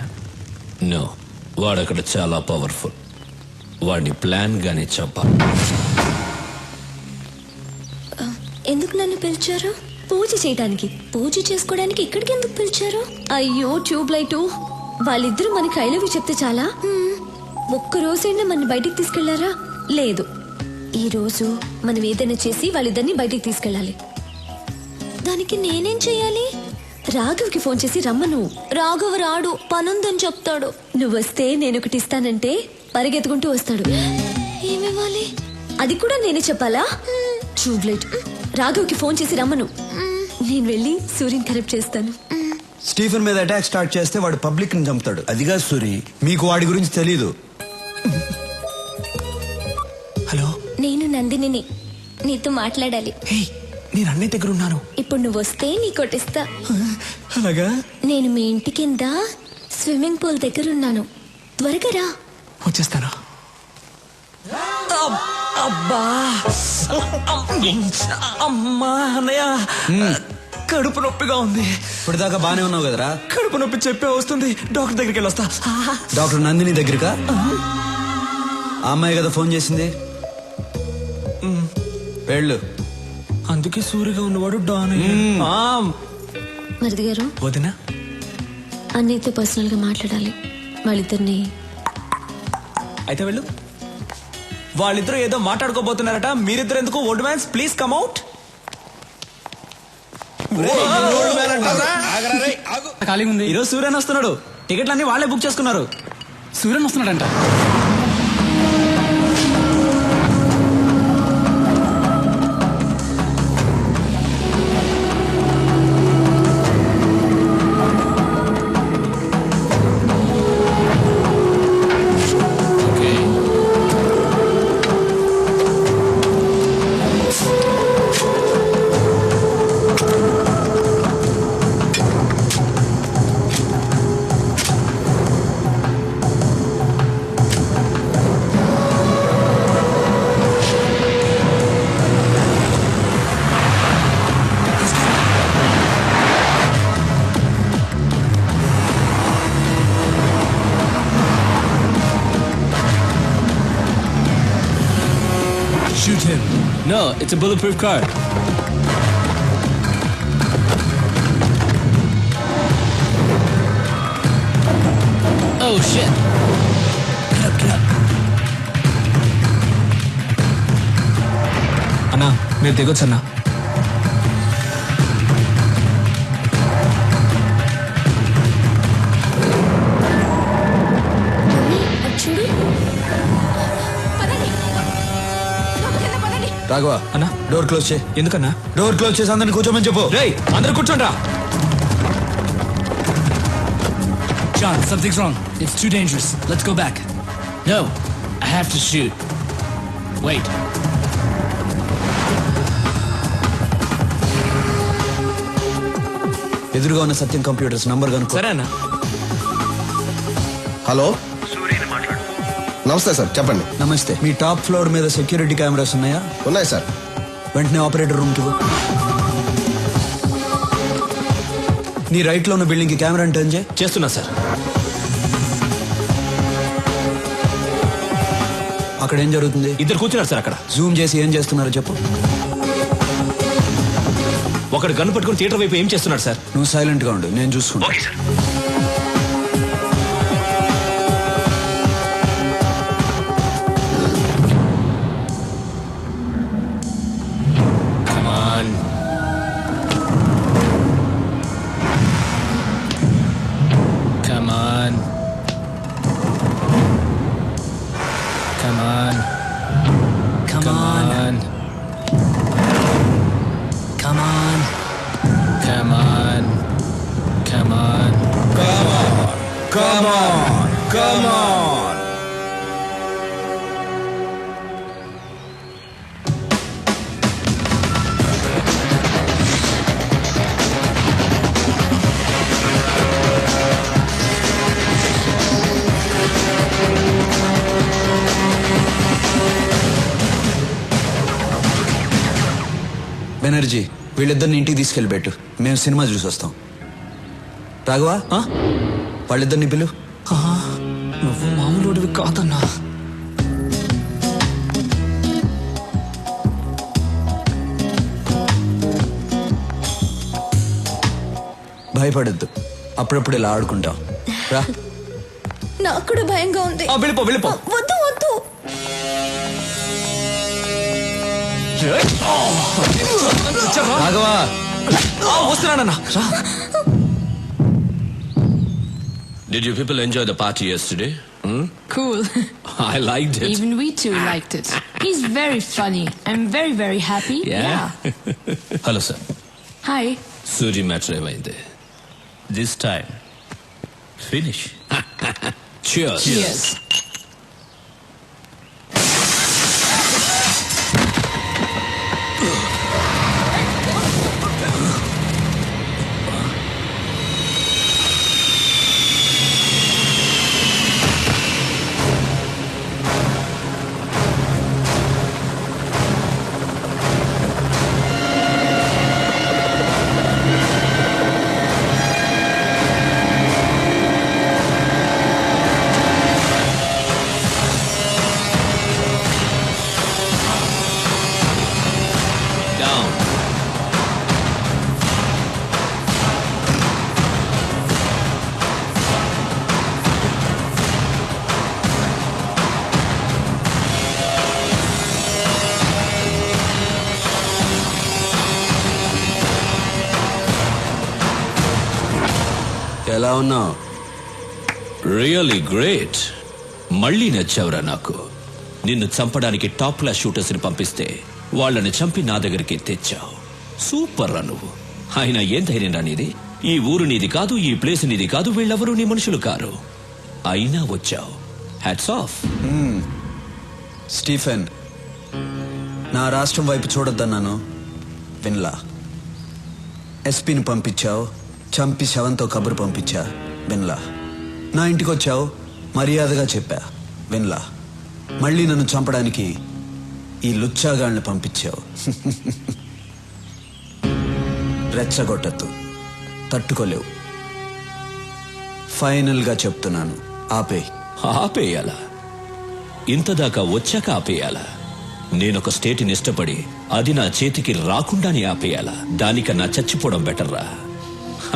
నో, వాడక్కడ చాలా పవర్ఫుల్. వాడిని ప్లాన్ గానే చంపాలి. ఎందుకు నన్ను పిలిచారు? పూజ చేయడానికి. పూజ చేసుకోవడానికి ఇక్కడికి ఎందుకు పిలిచారు? అయ్యో ట్యూబ్ లైట్, వాళ్ళిద్దరూ మనకి ఐ లవ్ యూ చెప్తే చాలా? ఒక్క రోజైనా మన బయటికి తీసుకెళ్లారా? లేదు. ఈ రోజు మనం ఏదైనా చేసి వాళ్ళిద్దరిని బయటికి తీసుకెళ్ళాలి. దానికి నేనేం చెయ్యాలి? రాఘవ్కి ఫోన్ చేసి రమ్మను. రాఘవ్ రాడు, పనుందని చెప్తాడు. నువ్వు వస్తే నేను ఒకటి ఇస్తానంటే పరిగెత్తుకుంటూ వస్తాడు. ఏమివ్వాలి? అది కూడా నేనే చెప్పాలా? Tube light. రాఘవ్కి ఫోన్ చేసి రమ్మను. నేను వెళ్ళి సూర్యుని కరెక్ట్ చేస్తాను. స్టీఫెన్ మీద అటాక్ స్టార్ట్ చేస్తే వాడు పబ్లిక్ ని చంపుతాడు. అదిగా సూరి, మీకు వాడి గురించి తెలీదు. హలో, నేను నందినిని. నీతో మాట్లాడాలి. నేను అన్నయ్య దగ్గర ఉన్నాను. ఇప్పుడు నువ్వు వస్తే నీ కొట్టిస్తా. అలాగా? నేను మీ ఇంటి కింద స్విమ్మింగ్ పూల్ దగ్గర ఉన్నాను. త్వరగా రా. వచ్చేస్తాను. అబ్బా, అమ్మా అన్నయ్య, కడుపు నొప్పిగా ఉంది. ఇప్పటిదాకా బానే ఉన్నావు కదరా? కడుపు నొప్పి చెప్పే వస్తుంది. డాక్టర్ దగ్గరికి వెళ్ళొస్తా. డాక్టర్ నందిని దగ్గరకా? ఆ అమ్మాయి కదా ఫోన్ చేసింది. వెళ్ళు. అందుకే సూరిగా ఉన్నవాడు డాన్. మరిది గారు, వదినా, అన్నయ్యతో పర్సనల్ గా మాట్లాడాలి. వాళ్ళిద్దరిని. అయితే వెళ్ళు. వాళ్ళిద్దరూ ఏదో మాట్లాడుకోబోతున్నారట. మీరిద్దరు ఎందుకు? Old man's please come out. ఖాళీ ఉంది. ఈరోజు సూర్యన్ వస్తున్నాడు. టికెట్లన్నీ వాళ్ళే బుక్ చేసుకున్నారు. Suryan వస్తున్నాడంట. Shoot him. No, it's a bulletproof car. Oh shit. Get up. అన్నా మీరు దిగొచ్చు అన్నా. చూడు రాఘవ అన్నా డోర్ క్లోజ్ చేయి. ఎందుకన్నా? డోర్ క్లోజ్ చేసి అందరిని కూర్చోమని చెప్పు. రేయ్ అందరూ కూర్చోండి రా. John, something's wrong. It's too dangerous. Let's go back. No, I have to shoot. Wait. ఎదురుగా ఉన్న సత్యం కంప్యూటర్స్ నంబర్ కనుక్కో. సరే అన్నా. హలో, నమస్తే సార్, చెప్పండి. నమస్తే. మీ టాప్ ఫ్లోర్ మీద సెక్యూరిటీ కెమెరాస్ ఉన్నాయా? ఉన్నాయి సార్. వెంటనే ఆపరేటర్ రూమ్ కి నీ రైట్ లో ఉన్న బిల్డింగ్ కి కెమెరా టర్న్ చేయి. చేస్తున్నా సార్. అక్కడ ఏం జరుగుతుంది? ఇద్దరు కూర్చున్నారు సార్ అక్కడ. జూమ్ చేసి ఏం చేస్తున్నారో చెప్పు. ఒకడు గన్ను పట్టుకుని థియేటర్ వైపు ఏం చేస్తున్నాడు సార్? నువ్వు సైలెంట్ గా ఉండు, నేను చూసుకుంటా. Come on. Come on. Come on. Come on. Come on. Come on. Come on. Come on. Come on. Banerjee, వీళ్ళిద్దరిని ఇంటికి తీసుకెళ్ళిపెట్టు, మేము సినిమా చూసి వస్తాం. రాఘవా, వాళ్ళిద్దరిని పిలు. నువ్వు మామూలుడివి కాదన్నా. భయపడద్దు, అప్పుడప్పుడు ఇలా ఆడుకుంటాం. రా. నాకు కూడా భయంగా ఉంది. వెళ్ళిపో వెళ్ళిపో. వద్దు వద్దు. Raghava, వస్తున్నానన్నా. Did you people enjoy the party yesterday? Cool. I liked it. Even we too liked it. He's very funny. I'm very, very happy. Yeah. Hello, sir. Hi. Suri matter ఏమైంది? This time, finish. Cheers. Cheers. ఎలా ఉన్నావు? Really great. మళ్ళీ నచ్చావురా నాకు. నిన్ను చంపడానికి top class shooters ని పంపిస్తే వాళ్ళని చంపి నా దగ్గరికి తెచ్చావు. సూపర్ రా నువ్వు. అయినా ఏం ధైర్యం రా నీది? ఈ ఊరు నీది కాదు, ఈ ప్లేస్ నీది కాదు, వీళ్ళెవరూ నీ మనుషులు కారు. అయినా వచ్చావు. Hats off. స్టీఫెన్, నా రాష్ట్రం వైపు చూడొద్దన్నాను, విన్లా. ఎస్పీని పంపించావు, చంపి శవంతో కబురు పంపించా, విన్లా. నా ఇంటికి వచ్చావు, మర్యాదగా చెప్పా, విన్లా. మళ్ళీ నన్ను చంపడానికి ఈ లుచ్చాగాళ్ళని పంపించావు. రెచ్చగొట్టద్దు, తట్టుకోలేవు. ఫైనల్గా చెప్తున్నాను, ఆపేయ్. ఆపేయాలా? ఇంతదాకా వచ్చాక ఆపేయాలా? నేనొక స్టేట్ని ఇష్టపడి అది నా చేతికి రాకుండానే ఆపేయాలా? దానికన్నా చచ్చిపోవడం బెటర్రా.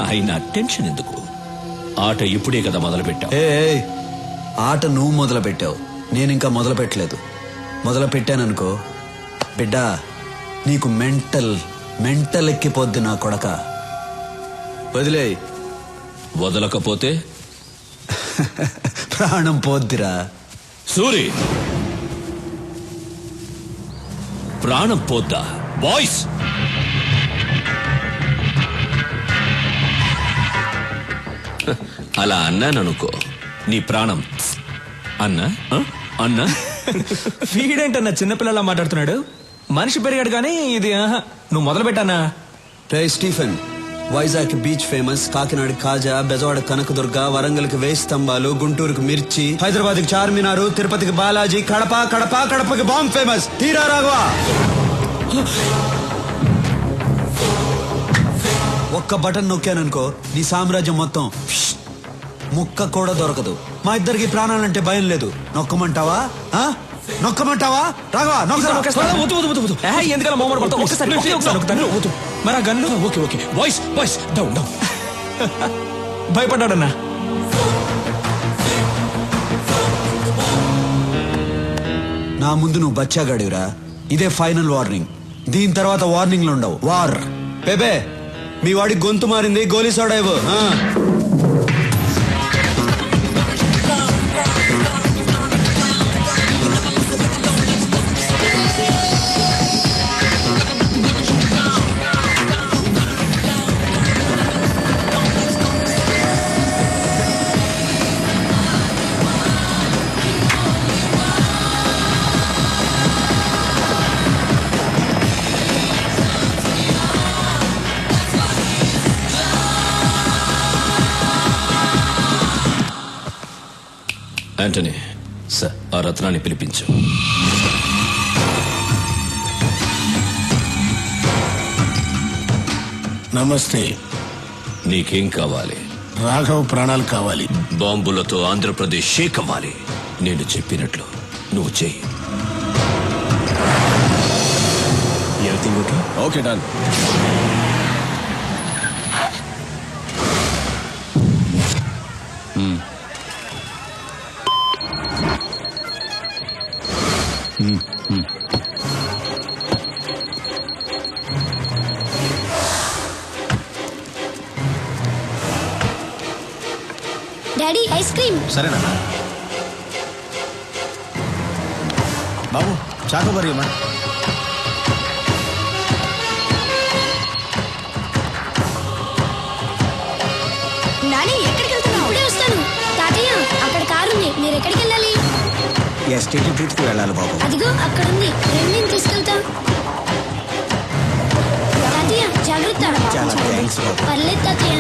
అయినా టెన్షన్ ఎందుకు? ఆట ఇప్పుడే కదా మొదలు పెట్టావు. ఆట నువ్వు మొదలు పెట్టావు, నేను ఇంకా మొదలు పెట్టలేదు. మొదలు పెట్టాననుకో బిడ్డా, నీకు మెంటల్ ఎక్కిపోద్ది నా కొడక. వదిలే. వదలకపోతే ప్రాణం పోద్దిరా. సూరి, ప్రాణం పోద్దా? బాయ్స్, అలా అన్నాననుకో నీ ప్రాణం అన్నా అన్నా. వీడేంటన్నా చిన్నపిల్లలా మాట్లాడుతున్నాడు? మనిషి పెరిగాడు కానీ ఇది నువ్వు మొదలు పెట్టానా? రే Stephen, Vizag beach famous, Kakinada kaja, Bezawada Kanakadurga, వరంగల్కి వేయి స్తంభాలు, గుంటూరుకి మిర్చి, హైదరాబాద్ కి చార్మినారు, తిరుపతికి బాలాజీ, కడపకి బాంబ్ ఫేమస్. తీరా రాఘవా, ఒక్క బటన్ నొక్కాననుకో నీ సామ్రాజ్యం మొత్తం ముక్క కూడా దొరకదు. మా ఇద్దరికి ప్రాణాలంటే భయం లేదు. నొక్కమంటావా? నొక్కమంటావా? రాఘవా ఎందుకలా మోమర్ పడతావు? ఒక్కసారి మరి gun. Okay okay boys boys down down. భయపడ్డాడన్నా. నా ముందు నువ్వు బచ్చాగాడివిరా. ఇదే ఫైనల్ వార్నింగ్. దీని తర్వాత వార్నింగ్లు ఉండవు. వార్. బేబే, మీ వాడి గొంతు మారింది, గోలీ సోడా ఇవ్వు. యాంటనీ, సార్, ఆ రత్నాన్ని పిలిపించు. నమస్తే. నీకేం కావాలి? రాఘవ్ ప్రాణాలు కావాలి. బాంబులతో ఆంధ్రప్రదేశ్ షేక్ అవ్వాలి. నేను చెప్పినట్లు నువ్వు చెయ్యి. Everything okay? Okay, done. Daddy, ice cream. సరేనా బాబు? చాకోబారి అమ్మా. నాని, ఎక్కడికి వెళ్తున్నావు? ఇప్పుడే వస్తాను. తాతయ్య, అక్కడ కారు ఉంది, మీరు ఎక్కడికి వెళ్ళాలి? ఎస్టేట్ బ్రిడ్జ్కి వెళ్ళాలి బాబు. అదిగో అక్కడ ఉంది, నేను తీసుకెళ్తా. తాతయ్య జాగ్రత్త. చాలా థ్యాంక్స్ బాబు. పర్లేదు తాతయ్య.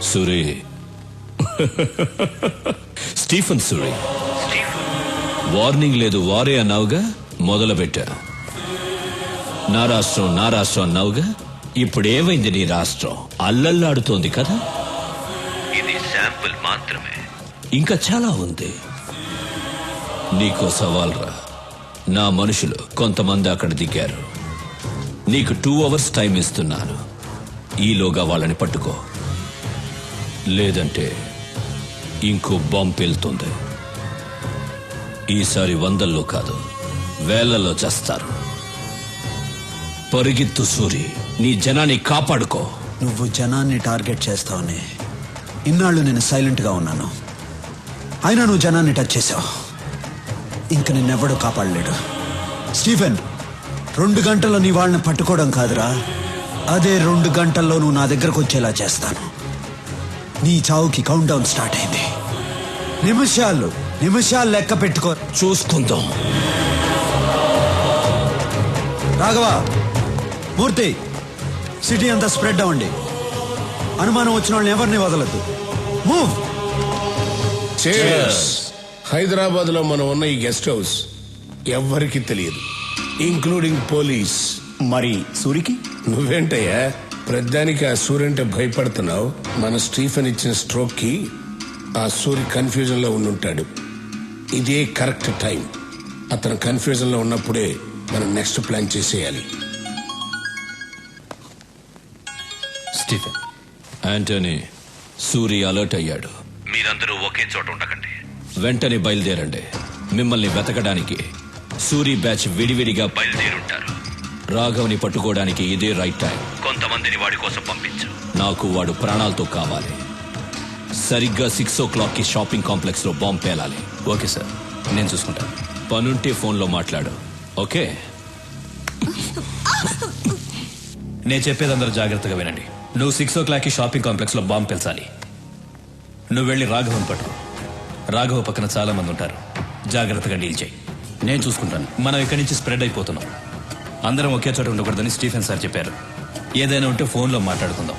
సూరి స్టీఫెన్ సూరి వార్నింగ్ లేదు వారే అన్నావుగా మొదలుపెట్టా నా రాష్ట్రం అన్నావుగా ఇప్పుడు ఏమైంది నీ రాష్ట్రం అల్లల్లాడుతోంది కదా ఇది శాంపుల్ మాత్రమే ఇంకా చాలా ఉంది నీకో సవాల్రా నా మనుషులు కొంతమంది అక్కడ దిగారు నీకు 2 hours టైం ఇస్తున్నాను ఈలోగా వాళ్ళని పట్టుకో లేదంటే ఇంకో బాంబు వెళ్తుంది ఈసారి 100లో కాదు 1000లో చేస్తారు పరిగెత్తు సూరి నీ జనాన్ని కాపాడుకో నువ్వు జనాన్ని టార్గెట్ చేస్తావని ఇన్నాళ్ళు నేను సైలెంట్గా ఉన్నాను అయినా నువ్వు జనాన్ని టచ్ చేసావు ఇంక నిన్నెవ్వడూ కాపాడలేడు స్టీఫెన్ 2 గంటల్లో నీ వాళ్ళని పట్టుకోవడం కాదురా అదే 2 గంటల్లో నువ్వు నా దగ్గరకు వచ్చేలా చేస్తాను నీ చావుకి కౌంట్ డౌన్ స్టార్ట్ అయింది నిమిషాలు లెక్క పెట్టుకో చూసుకుందాం రాఘవ మూర్తి సిటీ అంతా స్ప్రెడ్ అవ్వండి అనుమానం వచ్చిన వాళ్ళని ఎవరిని వదలద్దు మూవ్ హైదరాబాద్ లో మనం ఉన్న ఈ గెస్ట్ హౌస్ ఎవ్వరికి తెలియదు ఇంక్లూడింగ్ పోలీస్ మరి సూరికి నువ్వేంటయ్యా ప్రధానికి ఆ సూర్యంటే భయపడుతున్నావు మన స్టీఫెన్ ఇచ్చిన స్ట్రోక్ కి ఆ సూరి కన్ఫ్యూజన్ లో ఉండుంటాడు ఇదే కరెక్ట్ టైం అతను కన్ఫ్యూజన్ లో ఉన్నప్పుడే మనం నెక్స్ట్ ప్లాన్ చేసేయాలి స్టీఫెన్ యాంటనీ సూరి అలర్ట్ అయ్యాడు మీరందరూ ఒకే చోట ఉండకండి వెంటనే బయలుదేరండి మిమ్మల్ని వెతకడానికి సూరి బ్యాచ్ విడివిడిగా బయలుదేరుంటారు రాఘవ్ని పట్టుకోవడానికి ఇదే రైట్ టైం కొంతమందిని వాడి కోసం పంపించు నాకు వాడు ప్రాణాలతో కావాలి సరిగ్గా 6 o'clock కి షాపింగ్ కాంప్లెక్స్ లో బాంబు పేలాలి ఓకే సార్ నేను చూసుకుంటాను పనుంటే ఫోన్లో మాట్లాడు ఓకే నేను చెప్పేది అందరూ జాగ్రత్తగా వినండి నువ్వు 6 o'clock కి షాపింగ్ కాంప్లెక్స్ లో బాంబు పేల్చాలి నువ్వు వెళ్ళి రాఘవన్ పట్టు రాఘవ పక్కన చాలా మంది ఉంటారు జాగ్రత్తగా డీల్ చేయి నేను చూసుకుంటాను మనం ఇక్కడి నుంచి స్ప్రెడ్ అయిపోతున్నాం అందరం ఒకే చోట ఉండకూడదని స్టీఫెన్ సార్ చెప్పారు ఏదైనా ఉంటే ఫోన్లో మాట్లాడుకుందాం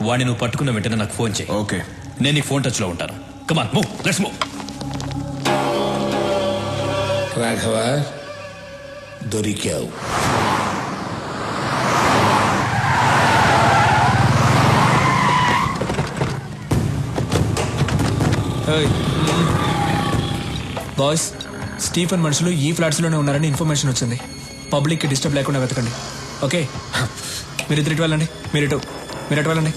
వాడిని నువ్వు పట్టుకున్న వెంటనే నాకు ఫోన్ చేయి ఓకే నేను నీ ఫోన్ టచ్లో ఉంటాను come on move let's move Raghava దొరికావు బాయ్స్ స్టీఫెన్ మనుషులు ఈ ఫ్లాట్స్లోనే ఉన్నారని ఇన్ఫర్మేషన్ వచ్చింది పబ్లిక్కి డిస్టర్బ్ లేకుండా వెతకండి ఓకే మీరు ఇటు వెళ్ళండి మీరు అటు వెళ్ళండి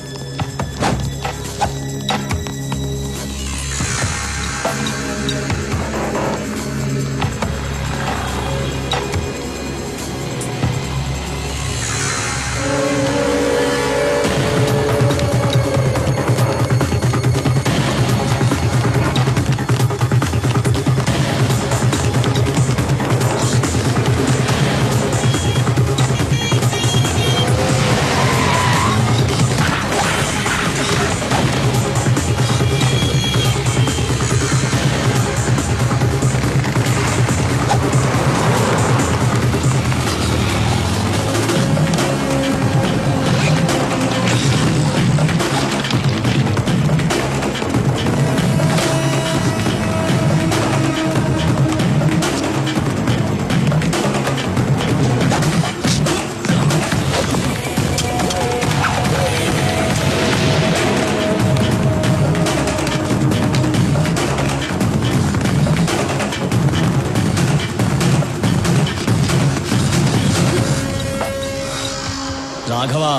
రాఘవా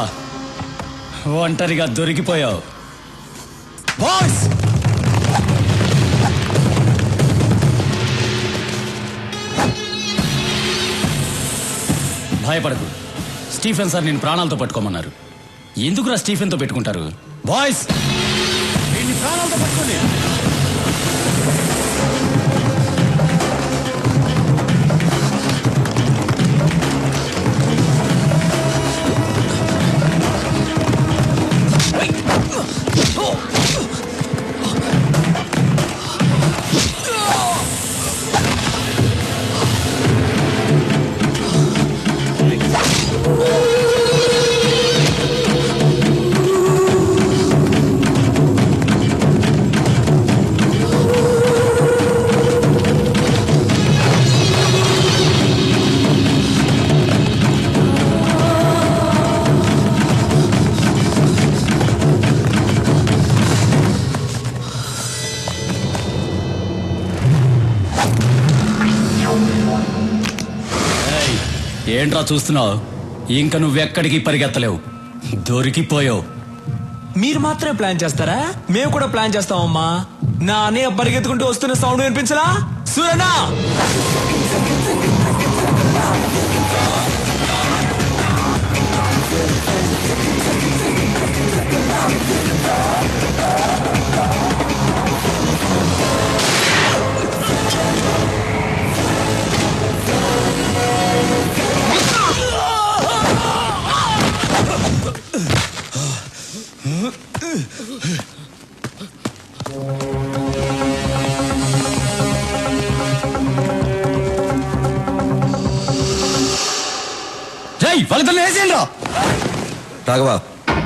ఒంటరిగా దొరికిపోయావు భయపడకు స్టీఫెన్ సార్ నేను ప్రాణాలతో పట్టుకోమన్నారు ఎందుకురా స్టీఫెన్తో పెట్టుకుంటారు బాయ్స్ ప్రాణాలతో పట్టుకోండి ఏంట్రా చూస్తున్నావు? ఇంకా నువ్వెక్కడికి పరిగెత్తలేవు, దొరికిపోయావు. మీరు మాత్రమే ప్లాన్ చేస్తారా? మేము కూడా ప్లాన్ చేస్తామమ్మా. నా అన్నయ్య పరిగెత్తుకుంటూ వస్తున్న సౌండ్ వినిపించలా? సూరనా! రాఘవ,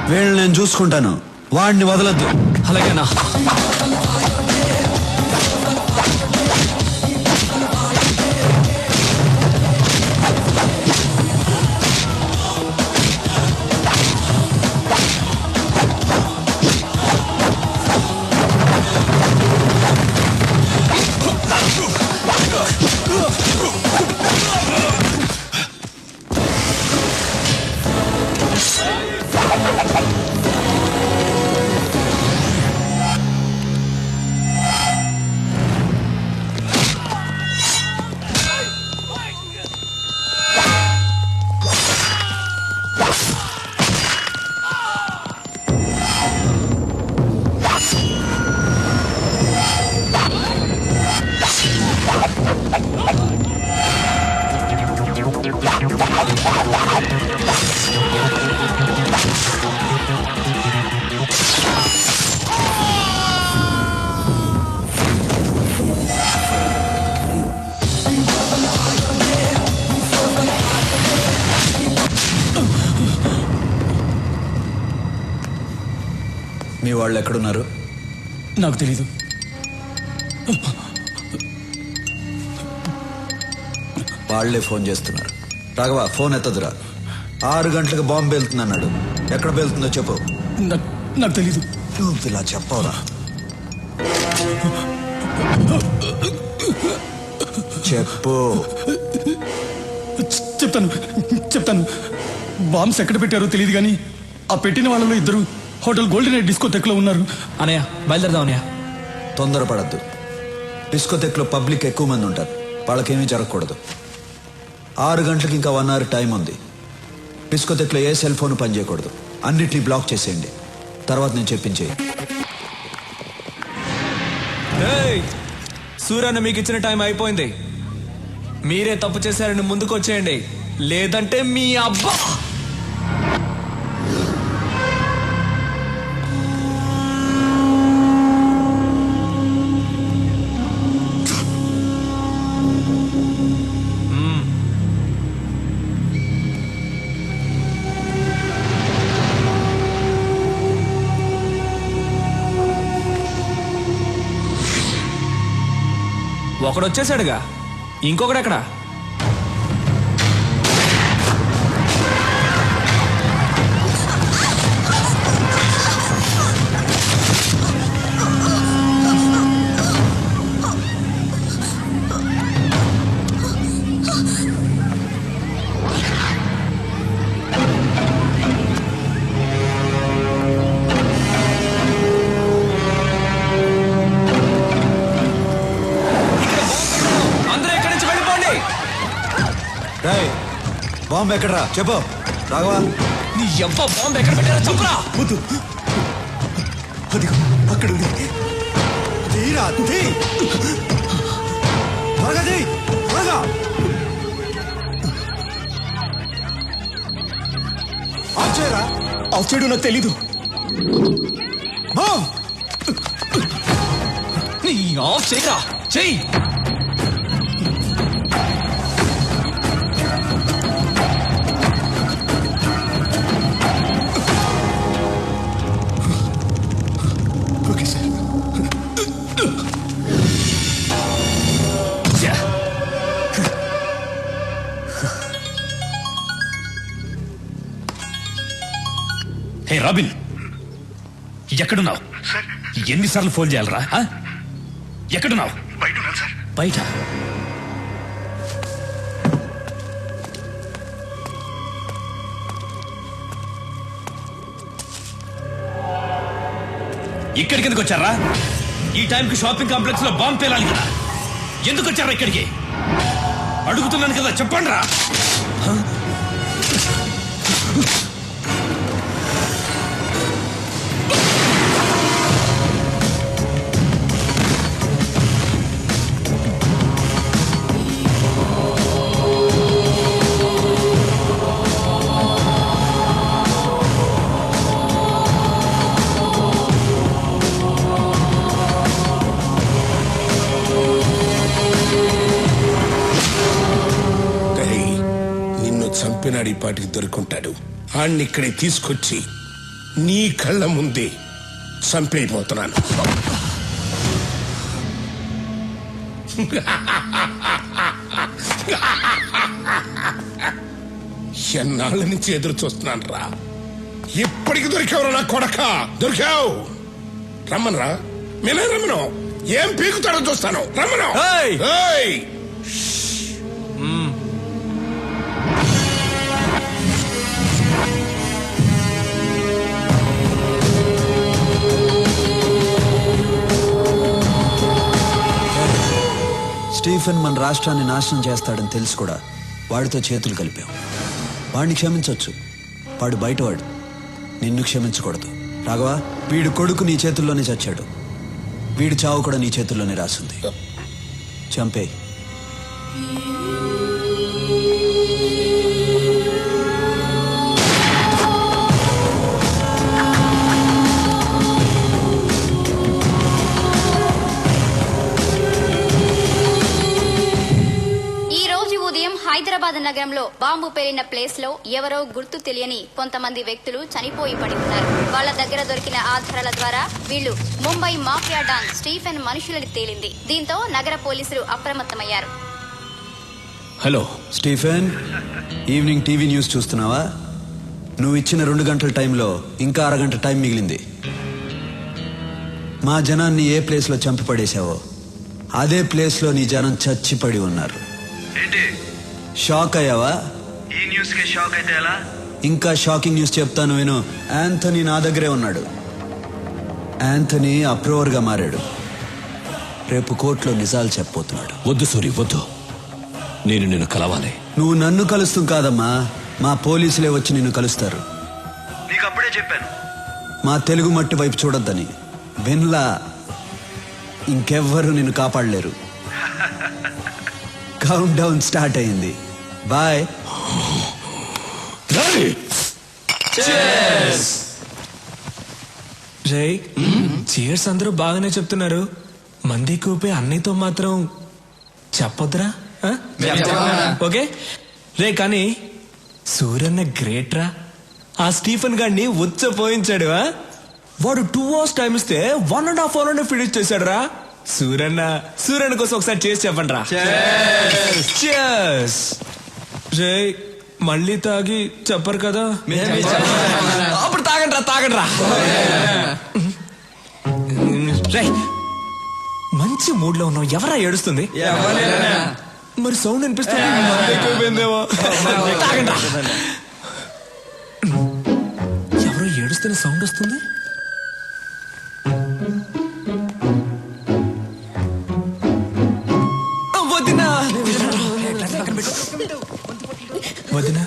వీళ్ళని నేను చూసుకుంటాను, వాడిని వదలద్దు. అలాగేనా? మీ వాళ్ళు ఎక్కడున్నారు? నాకు తెలీదు. వాళ్లే ఫోన్ చేస్తున్నారు. రాఘవ, ఫోన్ ఎత్తదురా. 6 గంటలకు బాంబు వెళ్తుందన్నాడు. ఎక్కడ వెళ్తుందో చెప్పు. నాకు తెలీదు. నువ్వు ఇలా చెప్పవరా? చెప్పు. చెప్తాను. బాంబ్స్ ఎక్కడ పెట్టారో తెలియదు కానీ ఆ పెట్టిన వాళ్ళలో ఇద్దరు హోటల్ గోల్డెన్ ఎయిర్ డిస్కోటెక్ లో ఉన్నారు. అనయ్య, బయలుదేరదాం అనయ్య. తొందరపడద్దు. డిస్కోటెక్ లో పబ్లిక్ ఎక్కువ మంది ఉంటారు, వాళ్ళకేమీ జరగకూడదు. 6 గంటలకు ఇంకా 1 అవర్ టైం ఉంది. డిస్కోటెక్ లో ఏ సెల్ ఫోన్ పనిచేయకూడదు. అన్నిటినీ బ్లాక్ చేసేయండి. తర్వాత నేను చెప్పించేయి. సూర్యన్న మీకు ఇచ్చిన టైం అయిపోయింది. మీరే తప్పు చేశారని ముందుకు వచ్చేయండి, లేదంటే మీ అబ్బా. ఒకడు వచ్చేసాడుగా, ఇంకొకడు ఎక్కడ? బాంబు ఎక్కడరా చెప్పు. రాఘవ, నీ అబ్బా బాంబు ఎక్కడ పెట్టారా చెప్పురా. అక్కడ ఉంది. తీరా తీ. త్వరగా తీ. త్వరగా. ఆఫ్ చేయరా. ఆఫ్ చేయడం నాకు తెలీదు. నీ ఆఫ్ చేయరా, చెయ్యి. హే రాబిన్, ఎక్కడున్నావు? ఎన్నిసార్లు ఫోన్ చేయాలరా? ఎక్కడున్నావు? బయట. ఇక్కడికి ఎందుకు వచ్చారా? ఈ టైంకి షాపింగ్ కాంప్లెక్స్ లో బాంబు పేలాలి కదా. ఎందుకు వచ్చారా ఇక్కడికి? అడుగుతున్నాను కదా, చెప్పండి రా. చంపినాడు, ఈ పాటికి దొరుకుంటాడు. ఆడిని ఇక్కడే తీసుకొచ్చి నీ కళ్ళ ముందే చంపైపోతున్నాను. ఎన్నాళ్ళ నుంచి ఎదురు చూస్తున్నాను రా. ఎప్పటికి దొరికావు నా కొడక? దొరికావు. రమ్మనరా, నేనే రమ్మను. ఏం పీకుతాడో చూస్తాను. రమ్మను. స్టీఫెన్ మన రాష్ట్రాన్ని నాశనం చేస్తాడని తెలుసు కూడా వాడితో చేతులు కలిపాం. వాడిని క్షమించవచ్చు, వాడు బయటవాడు. నిన్ను క్షమించకూడదు రాఘవ. వీడు కొడుకు నీ చేతుల్లోనే చచ్చాడు, వీడి చావు కూడా నీ చేతుల్లోనే రాసింది. చంపేయ్. హైదరాబాద్ నగరంలో బాంబు పేలిన ప్లేస్ లో ఎవరో గుర్తు తెలియని కొంతమంది వ్యక్తులు చనిపోయి పడి ఉన్నారు. వాళ్ళ దగ్గర దొరికిన ఆధారాల ద్వారా వీళ్ళు ముంబై మాఫియా డాన్ స్టీఫెన్ మనుషులని తేలింది. దీంతో నగర పోలీసులు అప్రమత్తమయ్యారు. Hello Stephen, evening TV news చూస్తున్నావా? నువ్వు ఇచ్చిన 2 గంటల టైంలో ఇంకా అరగంట టైం మిగిలింది. మా జనాన్ని ఏ ప్లేస్ లో చంపి పడేశావో అదే ప్లేస్ లో నీ జనం చచ్చిపడి ఉన్నారు. షాక్ అయ్యావా? ఈ న్యూస్ కి షాక్ అయితే ఎలా? ఇంకా షాకింగ్ న్యూస్ చెప్తాను విను. యాంథనీ నా దగ్గరే ఉన్నాడు. యాంథనీ అప్రూవర్ గా మారాడు. రేపు కోర్టులో నిజాలు చెప్పబోతున్నాడు. వద్దు సూరి, వద్దు. నేను నిన్ను కలవాలి. నువ్వు నన్ను కలుస్తూ కాదమ్మా, మా పోలీసులే వచ్చి నిన్ను కలుస్తారు. నీకు అప్పుడే చెప్పాను మా తెలుగు మట్టి వైపు చూడొద్దని. విన్లా, ఇంకెవ్వరూ నిన్ను కాపాడలేరు. కౌంట్ డౌన్ స్టార్ట్ అయింది. బాయ్. రే, చీర్స్ అందరూ బాగానే చెప్తున్నారు. మంది కూపే అన్నయ్యతో మాత్రం చెప్పొద్దురా. ఓకే రే, కానీ సూర్యన్న గ్రేట్ రా. ఆ స్టీఫెన్ గాడిని ఉచ్చపోయించాడు. వాడు 2 hours టైం ఇస్తే 1.5 hour ఫినిష్ చేశాడు రా. సూర్యన్న కోసం ఒకసారి చేసి చెప్పండి రా. రే, మళ్ళీ తాగి చెప్పరు కదా? అప్పుడు తాగండి రా. రే, మంచి మూడ్ లో ఉన్నావు. ఎవరా ఏడుస్తుంది? మరి సౌండ్ అనిపిస్తుంది. తాగండి రా. ఎవరో ఏడుస్తున్న సౌండ్ వస్తుంది. వదినా,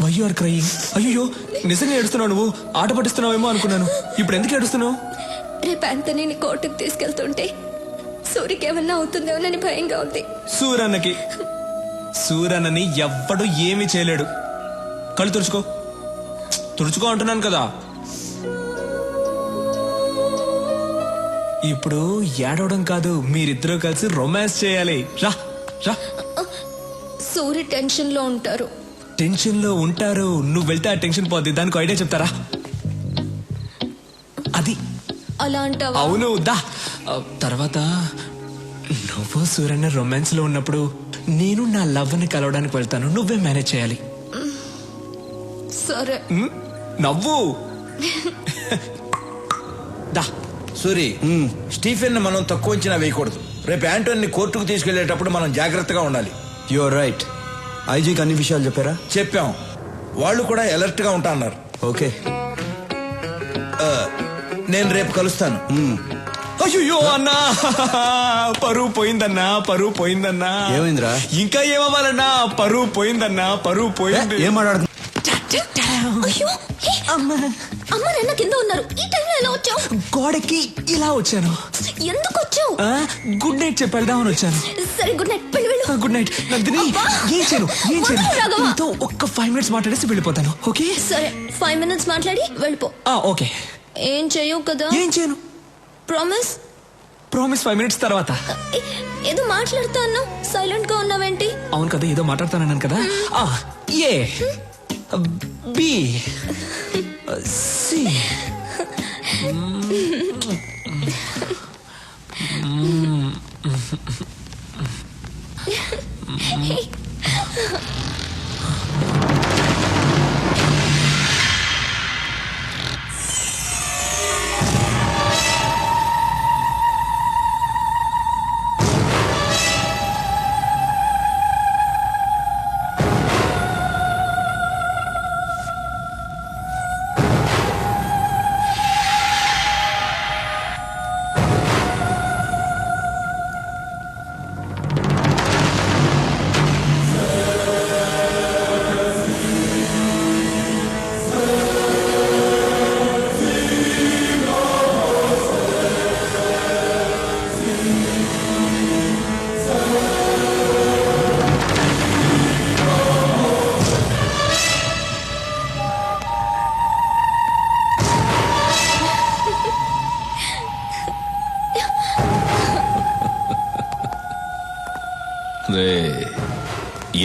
వై యు ఆర్ క్రయింగ్? అయ్యో, నిజంగా ఏడుస్తున్నావు? నువ్వు ఆట పట్టిస్తున్నావేమో అనుకున్నాను. ఇప్పుడు ఎందుకు ఏడుస్తున్నావు? రేపు యాంథనీని కోర్టుకు తీసుకెళ్తుంటే సూరికి ఏమన్నా అవుతుందేమోనని భయంగా ఉంది. సూరన్నని ఎవ్వడు ఏమీ చేయలేడు. కళ్ళు తుడుచుకో అంటున్నాను కదా. ఇప్పుడు ఏడవడం కాదు, మీరిద్దరూ కలిసి రొమాన్స్ చేయాలి. రా రా. సూరి టెన్షన్ లో ఉంటారు. నువ్వు వెళ్తే ఆ టెన్షన్ పోద్ది. దానికి ఐడియా చెప్తారా? అది అలా అంటావా? అవును, దా. తర్వాత నువ్వు సూర్యన్న రొమాన్స్ లో ఉన్నప్పుడు నేను నా లవ్ ని కలవడానికి వెళ్తాను. నువ్వే మేనేజ్ చేయాలి. సరే. నవ్వు. దా. సూరి, స్టీఫెన్ మనం తక్కువ అంచనా వేయకూడదు. రేపు యాంటోని కోర్టుకు తీసుకెళ్లేటప్పుడు మనం జాగ్రత్తగా ఉండాలి. Your right. ఐజీకి అన్ని విషయాలు చెప్పారా? చెప్పాం. వాళ్ళు కూడా అలర్ట్ గా ఉంటా అన్నారు. ఓకే. నేను రేపు కలుస్తాను. అయ్యో అన్నా, పరువు పోయిందన్నా, పరువు పోయిందన్నా. ఏమైందిరా? ఇంకా ఏమవ్వాలన్నా, పరువు పోయిందన్నా, పరువు పోయింది. ఏం మాట్లాడుతున్నా? అయ్యో, హే, అమ్మ నాన్న కింద ఉన్నారు. ఈ టైంలో ఎలా వచ్చావు? గోడకి ఇలా వచ్చాను. ఎందుకు వచ్చావు? గుడ్ నైట్ చెప్పేద్దామని వచ్చాను. సరే గుడ్ నైట్, వెళ్ళు. Good night Nandini. ఏం చేయను నీతో ఒక్క 5 minutes మాట్లాడేసి వెళ్ళిపోతాను. ఓకే సరే, 5 minutes మాట్లాడి వెళ్ళిపో. ఓకే. ఏం చేయవు కదా? ఏం చేయను. ప్రామిస్? ప్రామిస్ 5 minutes తర్వాత. ఏదో మాట్లాడుతా అన్నావు, సైలెంట్ గా ఉన్నావేంటి? అవును కదా, ఏదో మాట్లాడుతానన్నాను కదా. ఏ బి సి రే,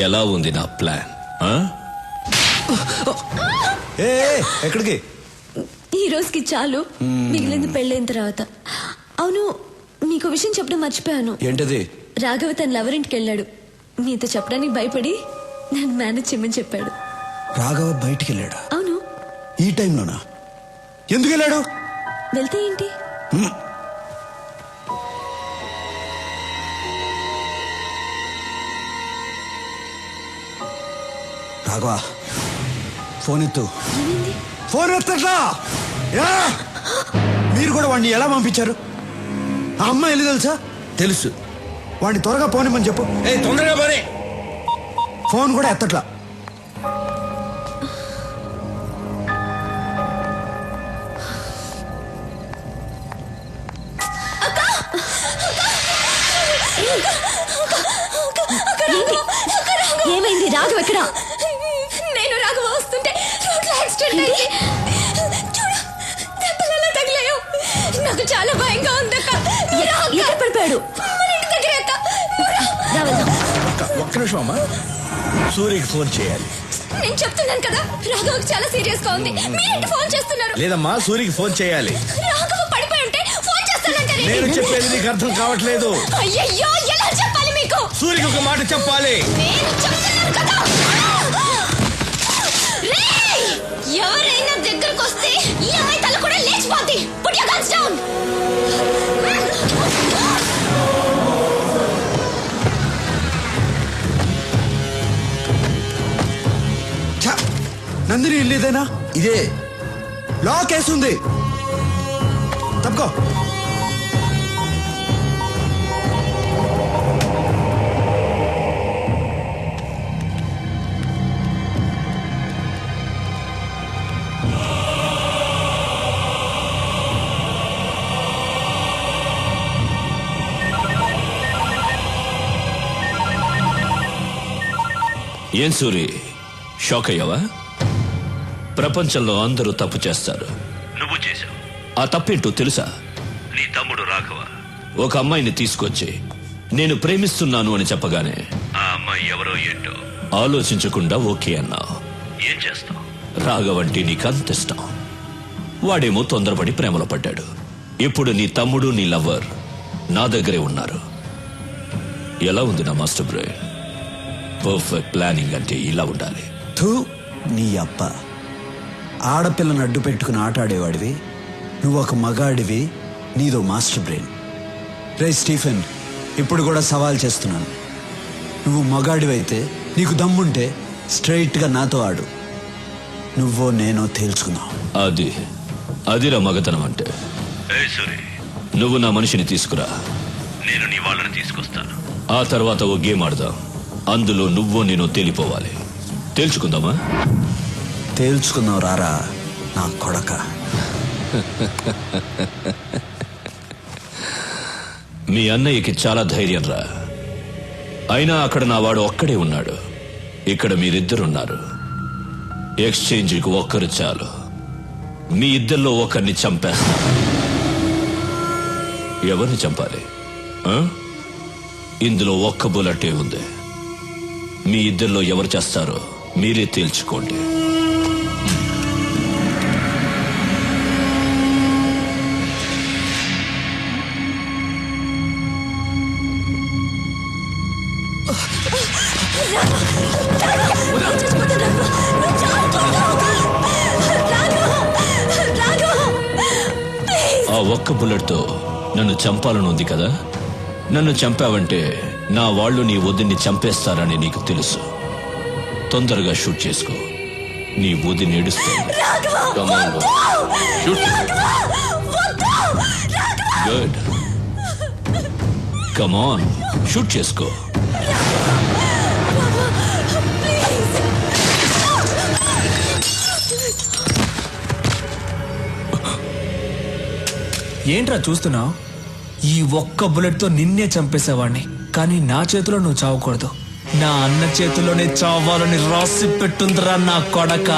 ఎలా ఉంది నా ప్లాన్? ఎక్కడికి? ఈ రోజుకి చాలు, మిగిలింది పెళ్ళైన తర్వాత. అవును, మీకు విషయం చెప్పడం మర్చిపోయాను. ఏంటది? రాఘవ తన లవర్ ఇంటికి వెళ్ళాడు. మీతో చెప్పడానికి భయపడి నన్ను మేనేజ్ చేయమని చెప్పాడు. రాఘవ బయటికి వెళ్ళాడా? అవును. ఈ టైంలోనా? ఎందుకు వెళ్ళాడు? వెళ్తే ఏంటి? రాఘవ, ఫోన్ ఎత్తు. ఏమైంది? ఫోన్ ఎత్తట్లా? మీరు కూడా వాడిని ఎలా పంపించారు? ఆ అమ్మాయి వెళ్ళి తెలుసా? తెలుసు. వాడిని త్వరగా పోనిమని చెప్పు. తొందరగా పోనీ. ఫోన్ కూడా ఎత్తట్లా. ఏమైంది? రాఘవ ఎక్కడ? నేను రాఘవ వస్తుంటే రోడ్లో యాక్సిడెంట్ అయింది. చూడు, దెబ్బలు ఎలా తగిలాయో. నాకు చాలా భయంగా ఉంది. ఎక్కడ పడిపోయాడు? ఒక్క నిమిషం అమ్మా, సూర్యకి ఫోన్ చేయాలి. నేను చెప్తున్నాను కదా, రాఘవకి చాలా సీరియస్ గా ఉంది. మీరేంటి ఫోన్ చేస్తున్నారు? లేదమ్మా, సూర్యకి ఫోన్ చేయాలి. రాఘవ పడిపోయి ఉంటే ఫోన్ చేస్తానంటే నేను చెప్పేది నీకు అర్థం కావట్లేదు. అయ్యయ్యో, ఎలా చెప్పాలి మీకు? సూర్యకి ఒక మాట చెప్పాలి. నేను చెప్తున్నాను కదా. రేయ్, ఎవరైనా దగ్గరకు వస్తే ఈ అమ్మాయి తల కూడా లేచిపోద్ది. Put your guns down. Nandini ఇల్లు ఇదేనా? ఇదే. లాక్ వేస్తుంది. తప్పుకో. ఏం సూరి, షాక్ అయ్యావా? ప్రపంచంలో అందరూ తప్పు చేస్తారు, నువ్వు చేశావు. ఆ తప్పేంటో తెలుసా? నీ తమ్ముడు రాఘవ ఒక అమ్మాయిని తీసుకొచ్చి నేను ప్రేమిస్తున్నాను అని చెప్పగానే ఆ అమ్మాయి ఎవరో ఏంటో ఆలోచించకుండా ఓకే అన్నావు. ఏం చేస్తావు? రాఘవ అంటే నీకంత ఇష్టం. వాడేమో తొందరపడి ప్రేమలో పడ్డాడు. ఇప్పుడు నీ తమ్ముడు, నీ లవ్వర్ నా దగ్గరే ఉన్నారు. ఎలా ఉంది నా మాస్టర్ బ్రెయిన్? పర్ఫెక్ట్ ప్లానింగ్ అంటే ఇలా ఉండాలి. నీ అప్ప ఆడపిల్లను అడ్డు పెట్టుకుని ఆటాడేవాడివి. నువ్వు ఒక మగాడివి, నీదో మాస్టర్ బ్రెయిన్. రే స్టీఫెన్, ఇప్పుడు కూడా సవాల్ చేస్తున్నాను. నువ్వు మగాడివైతే, నీకు దమ్ముంటే స్ట్రైట్గా నాతో ఆడు. నువ్వో నేనో తేల్చుకుందాం. అది అదిరా మగతనం అంటే. నువ్వు నా మనిషిని తీసుకురా, నేను నీ వాళ్ళని తీసుకొస్తాను. ఆ తర్వాత ఓ గేమ్ ఆడదాం. అందులో నువ్వు నేను తేలిపోవాలి. తేల్చుకుందామా? తేల్చుకుందాం రారా నా కొడక. మీ అన్నయ్యకి చాలా ధైర్యం రా. అయినా అక్కడ నా వాడు ఒక్కడే ఉన్నాడు, ఇక్కడ మీరిద్దరున్నారు. ఎక్స్చేంజ్కి ఒక్కరు చాలు. మీ ఇద్దరిలో ఒకరిని చంపేస్తా. ఎవరిని చంపాలి? ఇందులో ఒక్క బుల్లెటే ఉంది. మీ ఇద్దరిలో ఎవరు చేస్తారో మీరే తేల్చుకోండి. ఆ ఒక్క బుల్లెట్తో నన్ను చంపాలని ఉంది కదా. నన్ను చంపావంటే నా వాళ్ళు నీ వదిన్ని చంపేస్తారని నీకు తెలుసు. తొందరగా షూట్ చేసుకో. నీ వదిని ఏడుస్తుంది. గుడ్, కమాన్ షూట్ చేసుకో. ఏంట్రా చూస్తున్నావు? ఈ ఒక్క బుల్లెట్ తో నిన్నే చంపేసేవాడిని, కానీ నా చేతిలో నువ్వు చావకూడదు. నా అన్న చేతిలోనే చావాలని రాసి పెట్టుందిరా నా కొడక.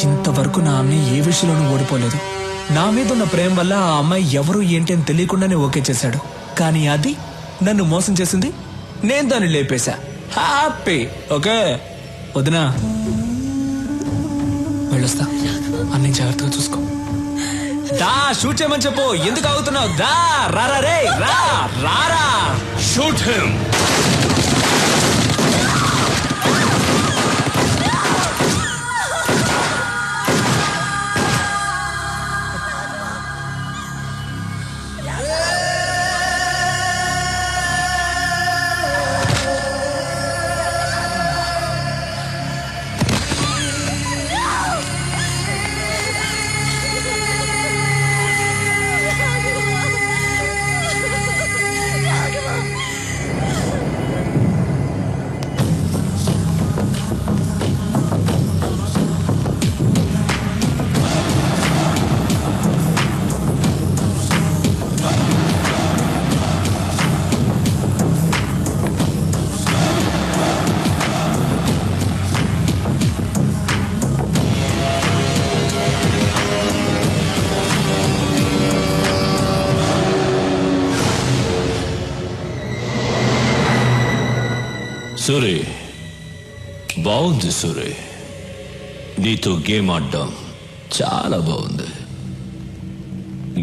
ఇంతవరకు నా అన్నయ్య ఏ విషయంలోనూ ఓడిపోలేదు. నా మీద ఉన్న ప్రేమ వల్ల ఆ అమ్మాయి ఎవరు ఏంటి అని తెలియకుండానే ఓకే చేశాడు. కానీ అది నన్ను మోసం చేసింది, నేను దాన్ని లేపేశా. హ్యాపీ. ఓకే వదినా, వెళ్ళొస్తా. అన్ని జాగ్రత్తగా చూసుకో. దా షూట్ చేయమని చెప్పు. ఎందుకు ఆగుతున్నావు? దా రారా రే, రా రారా. Shoot him. సూరి, బాగుంది సూరి. నీతో గేమ్ ఆడడం చాలా బాగుంది.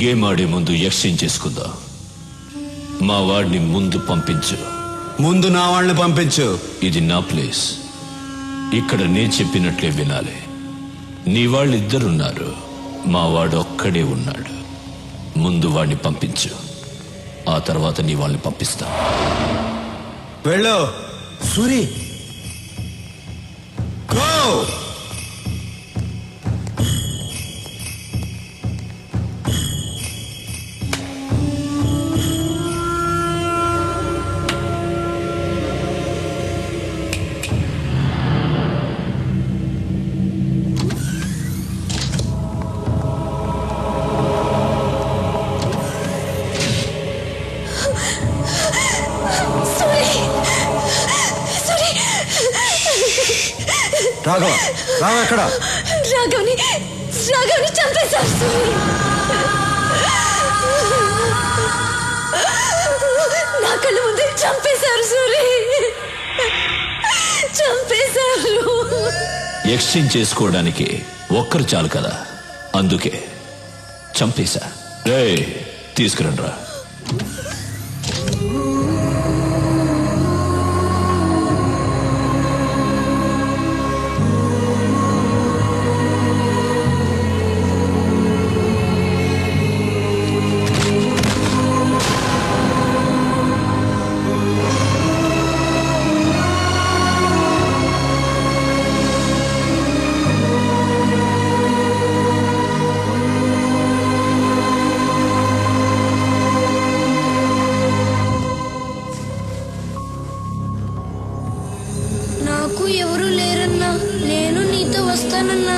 గేమ్ ఆడే ముందు ఎక్స్చేంజ్ చేసుకుందాం. మా వాడిని ముందు పంపించు. ముందు నా వాళ్ళని పంపించు. ఇది నా ప్లేస్. ఇక్కడ నేను చెప్పినట్లే వినాలి. నీ వాళ్ళిద్దరున్నారు, మా వాడు ఒక్కడే ఉన్నాడు. ముందు వాడిని పంపించు, ఆ తర్వాత నీ వాళ్ళని పంపిస్తా. వెళ్ళు సూరి. గో. రాఘవ, రాఘవ ఎక్కడ? రాఘవని చంపేశారు సూరి. నా కళ్ళ ముందే చంపేశారు సూరి, చంపేశారు. ఎక్స్చేంజ్ చేసుకోవడానికి ఒక్కరు చాలు కదా, అందుకే చంపేశా. రే తీసుకురండి రా. వస్తానన్నా.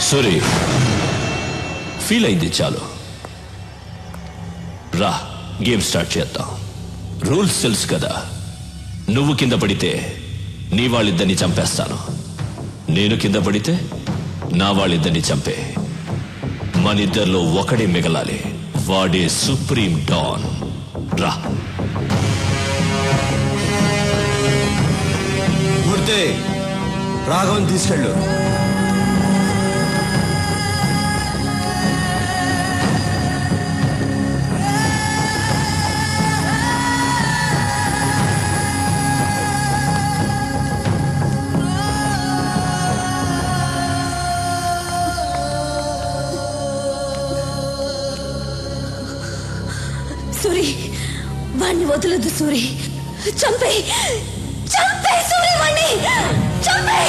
సూరి, ఫీల్ అయింది చాలు. రా, గేమ్ స్టార్ట్ చేద్దాం. రూల్స్ తెలుసు కదా. నువ్వు కింద పడితే నీ వాళ్ళిద్దరిని చంపేస్తాను. నేను కింద పడితే నా వాళ్ళిద్దరిని చంపే. మనిద్దరిలో ఒకడే మిగలాలి. వాడే సుప్రీం డాన్. రా. మూర్తి, రాఘవన్ తీసుకెళ్ళు. సూరి, వాణ్ణి వదలొద్దు సూరి. చంపే చంపే సూరి, వాణ్ణి చంపే.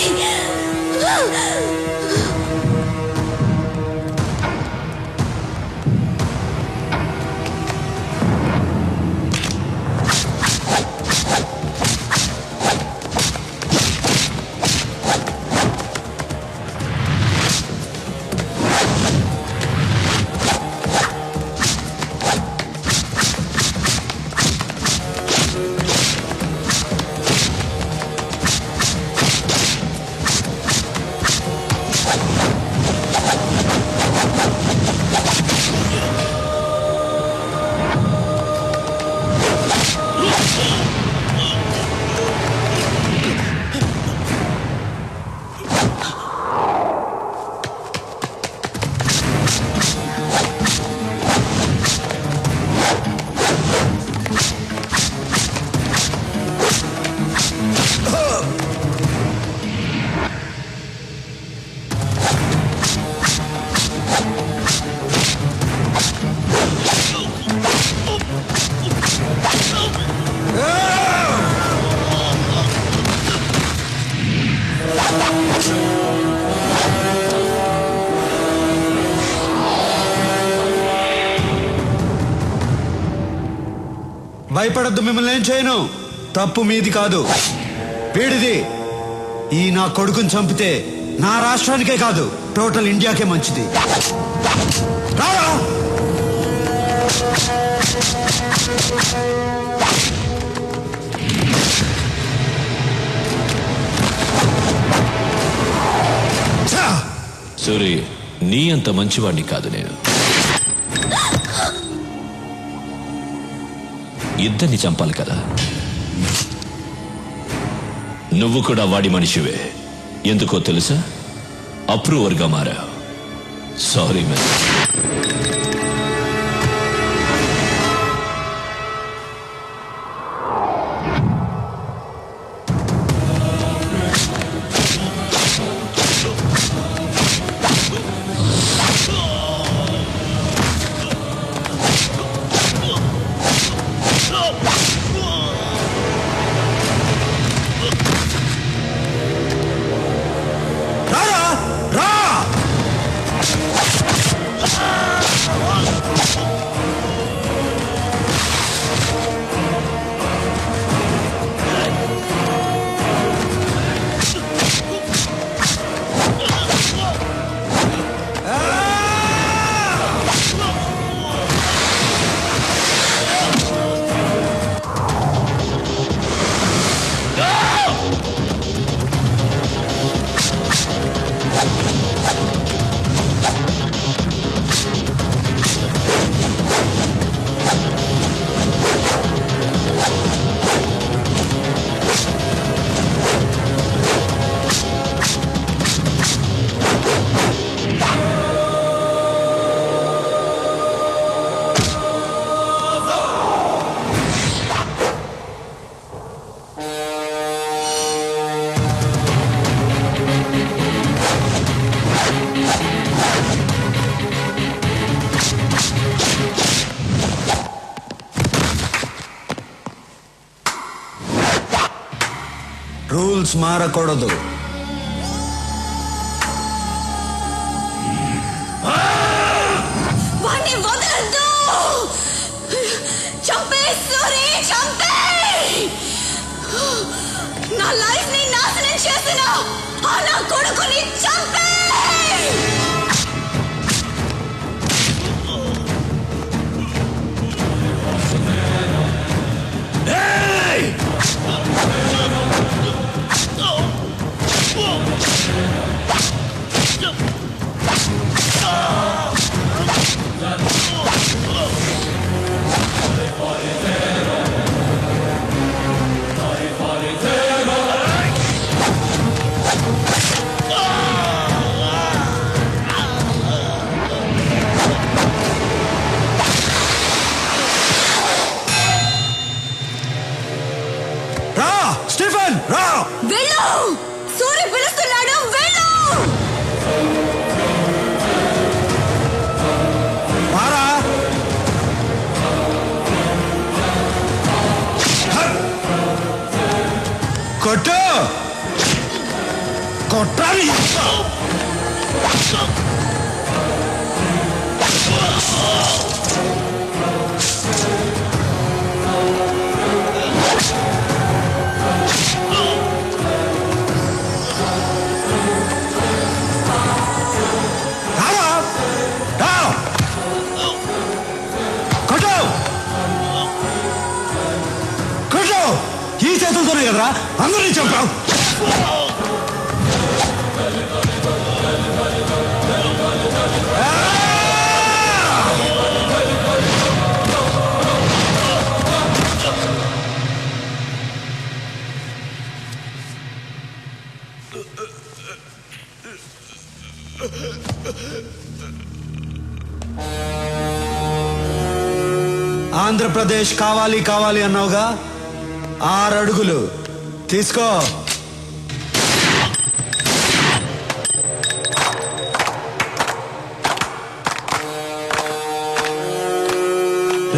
భయపడద్దు, మిమ్మల్ని ఏం చేయను. తప్పు మీది కాదు, వీడిది. ఈ నా కొడుకుని చంపితే నా రాష్ట్రానికే కాదు, టోటల్ ఇండియాకే మంచిది. రారా. సూరి, నీ అంత మంచివాడిని కాదు నేను. ఇద్దరిని చంపాలి కదా. నువ్వు కూడా వాడి మనిషివే. ఎందుకో తెలుసా? అప్రూవర్గా మారావు. Sorry man. రూల్స్ మారకూడదు. వాణ్ణి వదలొద్దు. చంపే సూరి, చంపే. నా లైఫ్ ని నాశనం చేసిన ఆ నా కొడుకుని చంపే. స్టీఫెన్ రా. వెళ్ళు, సూర్య పిలుస్తున్నాడు, వెళ్ళు. మారా. కొట్టు, కొట్టాలి. ఈ చేతులతోనే కదరా అందరినీ చంపావు. ఆంధ్రప్రదేశ్ కావాలి కావాలి అన్నావుగా, 6 అడుగులు తీసుకో.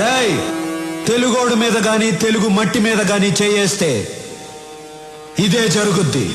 రేయ్, తెలుగోడు మీద గాని తెలుగు మట్టి మీద గాని చేయేస్తే ఇదే జరుగుద్ది.